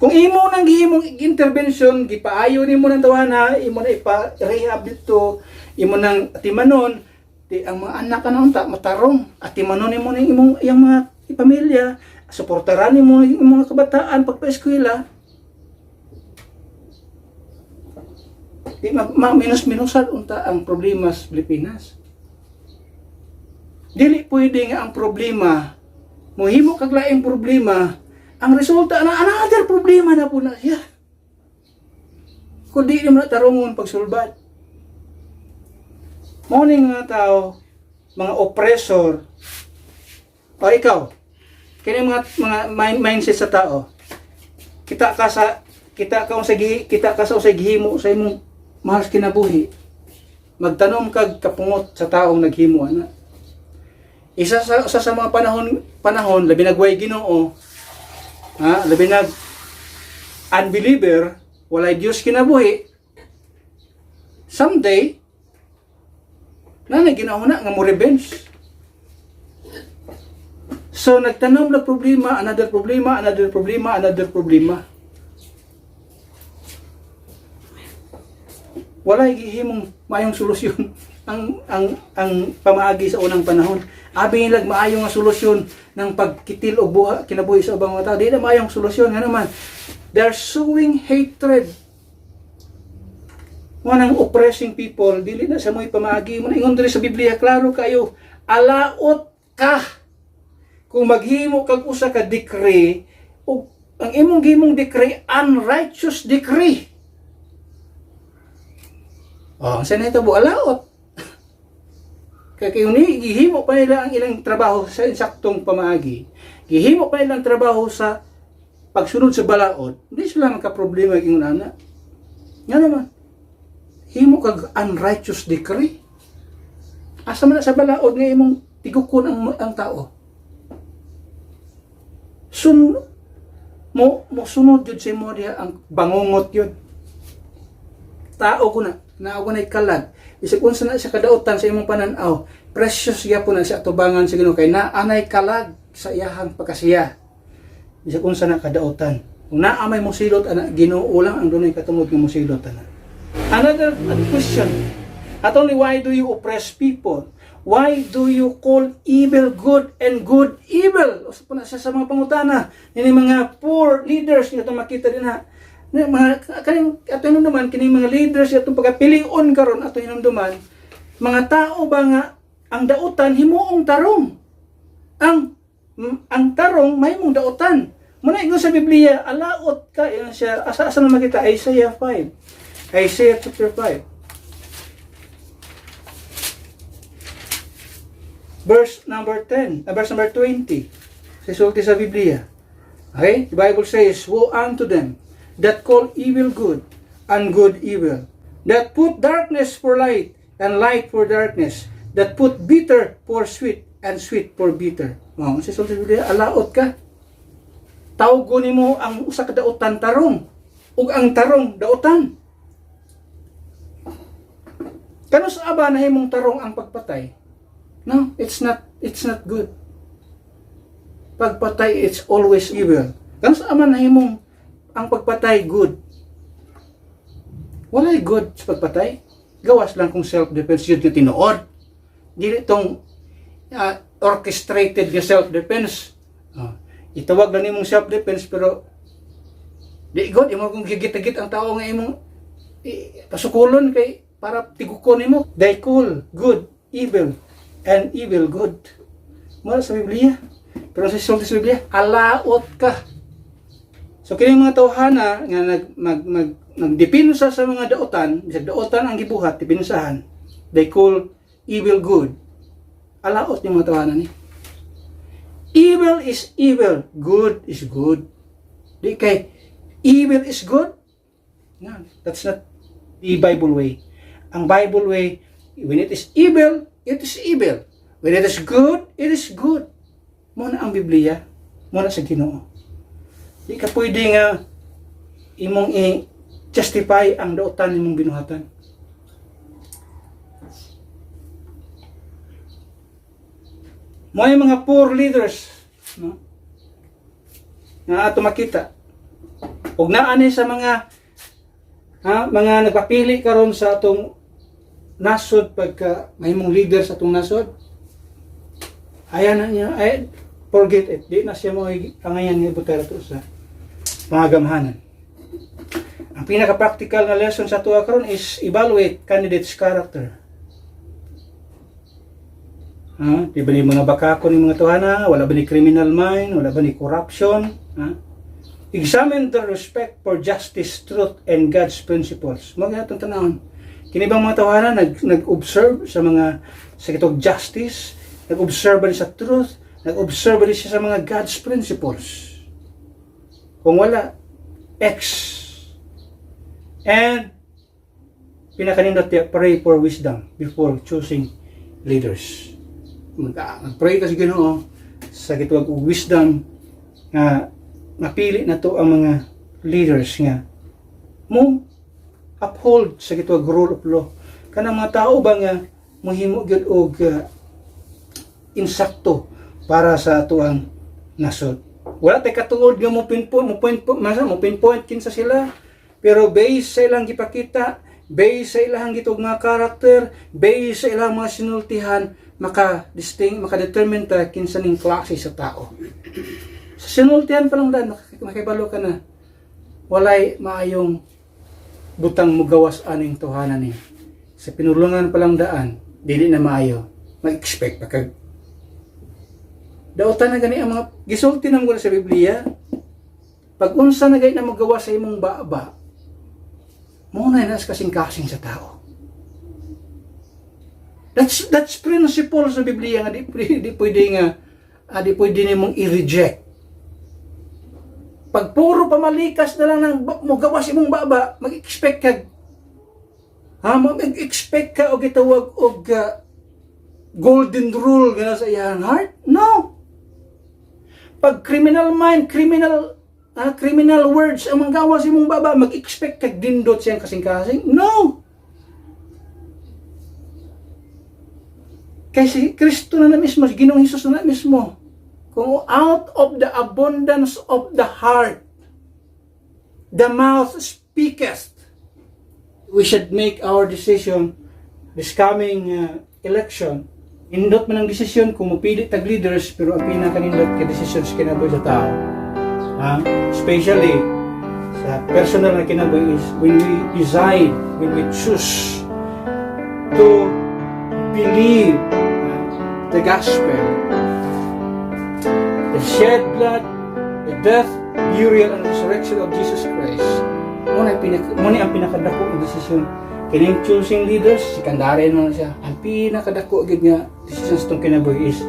Kung imo nang gihimong intervention, gipaayo nimo nang tawana, imo na ipa-rehabilito, imo nang timanon, ang mga anak na unta matarong at timanon mo ng imong iyang mga pamilya suportaran mo yung mga kabataan pagpa-eskwela. Di minus-minusan unta ang problema sa Pilipinas. Dili pwede nga ang problema, mohimo kag laing problema, ang resulta na another problema na po na siya. Kung di naman tarungon pagsulbad. Morning mga tao, mga oppressor, o ikaw, kini mga mindset sa tao. Kita ka sa gihimo sa imong mahal kinabuhi. Magtanom kag kapungot sa taong naghimo ana. Isa sa mga panahon labi nagway Ginoo, labi nag unbeliever, walay Dios kinabuhi. Someday na ginahuna nga mo revenge. So nagtanom na problema, another problema, another problema, another problema. Walay gihimong maayong solusyon ang pamaagi sa unang panahon. Abi nilag maayo nga solusyon ng pagkitil og kinabuhi sa ubang mga tao. Di na maayong solusyon nga naman. They're sowing hatred. Manang oppressing people, dili na sa mo'y pamaagi. Muna ingon diri sa Biblia, klaro kayo, alaot ka. Kung maghimo kag usa ka decree, o ang imong gihimong decree, unrighteous decree. Sa nito bu alaot. Kaya kayo ni, gihimo pa nila ang ilang trabaho sa insaktong pamaagi. Gihimo pa nila ang trabaho sa pagsunod sa balaod. Hindi sila magka-problema yung ana. Nga naman. Himo kag unrighteous decree. Asa man na sa balaod nga imong tigukon ang tao. Mo sunod yun sa imo diha ang bangungot yun. Tao ko na naawanay kalag. Isig unsa na siya kadautan sa imong panan-aw. Precious gyapon na siya tubangan sa Ginoo kay naanay kalag sa iyahang pagkasiya. Isig unsa na kadautan. Kung naamay mosilot ana Ginoo lang ang dunay katungod nga mosilot ana. Another question. Not only why do you oppress people? Why do you call evil good and good evil? Usa pa na siya sa mga pangutana. Ini mga poor leaders nga itong makita din ha. Kaning ato hinumduman kini mga leaders atong pagapilion karon ato hinumduman. Mga tao ba nga ang dautan himuong tarong. Ang tarong mahimong dautan. Muna ingon sa Biblia, alaot ka yan siya. Asa na makita? Isaiah 5. Isaiah chapter 5. Verse number 10, verse number 20. Sisulti sa Biblia. Okay? The Bible says, woe unto them that call evil good and good evil, that put darkness for light and light for darkness, that put bitter for sweet and sweet for bitter. Sisulti sa Biblia, alaot ka. Tawgon nimo ang usa ka dautan tarong ug ang tarong dautan. Kano sa aba nahimong tarong ang pagpatay? No, it's not good. Pagpatay, it's always evil. Kano sa ama nahimong ang pagpatay good? Walay good sa pagpatay. Gawas lang kung self-defense yun yung tinuod. Dili itong orchestrated nga self-defense. Itawag lang nimong self-defense pero di good, imo kung gigit-git ang tao nga imong pasukulon kay para tigukon nimo. They call good evil and evil good. Mula sa Biblia. Pero sa Biblia, alaot ka. So kining mga tawhana nga nagdepinsa sa mga dautan, bisag dautan ang gibuhat, dipinsahan. They call evil good. Alaot yung mga tawhana ni. Evil is evil, good is good. Di kay evil is good? No, that's not the Bible way. Ang Bible way, when it is evil, it is evil. When it is good, it is good. Muna ang Biblia, muna sa Ginoo. Di ka pwede nga imong i-justify ang dautan imong binuhatan. May mga poor leaders, no? Na ato makita. Ug naani sa mga nagpapili karon sa atong nasod pagka mahimong leader sa atong nasod. Ayan na niya, forget it. Di na siya mo angayan nga ibutera to sa mga gamhanan. Ang pinaka-practical nga lesson sa tuwa karon is evaluate candidate's character. Di ba ni mga bakako ni mga tuhana? Wala ba ni criminal mind? Wala ba ni corruption? Examine their respect for justice, truth, and God's principles. Mga itong tanawin. Kini bang mga tuhana nag-observe sa mga sa kitong justice, nag-observe ba sa truth, nag-observe ba siya sa mga God's principles? Kung wala, X. And pinakanindot niya, pray for wisdom before choosing leaders. Mag-pray ka sa Ginoo sa gitwag og wisdom nga mapili na to ang mga leaders nga mo uphold sa gitwag rule of law. Kanang mga tao ba nga mohimo gyud og insakto para sa atuang nasod. Wala tay katuod nga mo pinpoint kinsa sila, pero based sa ilang gipakita, based sa ilang gitug mga karakter, based sa ilang mga sinultihan, maka-determine ta kinsa ning klase sa tao. Sa sinultihan pa lang dan, makibalo ka na walay maayong butang mugawas aning tuhanan ni. Sa pinulungan pa lang daan, dili na maayo, mag-expect pa kag dautan na gani ang mga gisulti nang sa Biblia. Pag unsa na gay na magawa sa imong baba, mo na nas kasing-kasing sa tao. That's principle sa Biblia nga di pwede nga di pwede nimong i-reject. Pag puro pamalikas na lang ng magawa sa imong baba, mag-expect ka mag-expect ka og gitawag og golden rule gana sa iyang heart? No. Pag criminal mind, criminal words ang manggawa sa imong baba, mag-expect kag dindot siyang kasing-kasing? No! Kasi Kristo na mismo, Ginoong Hesus na mismo, kung out of the abundance of the heart, the mouth speaketh. We should make our decision this coming election. Indot man ang desisyon kung mupili tag leaders, pero ang pinakanindot ka desisyon sa kinabuhi sa tao. Especially sa personal na kinabuhi is when we decide, when we choose to believe the gospel, the shed blood, the death, burial, and resurrection of Jesus Christ. Muna ang pinakadako ng desisyon. Kining choosing leaders, si Kandarin mo na siya. Ang pinakadako agad nga desisyon sa itong kinabuhi is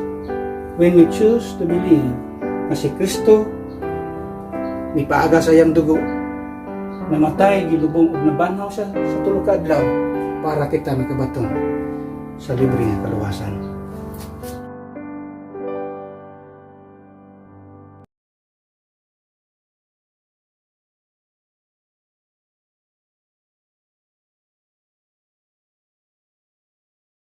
when we choose to believe na si Kristo ni paaga sa iyang dugo, namatay, gilubong, ug nabanhaw siya sa tulo ka adlaw para kita makabaton sa libre nga kaluwasan.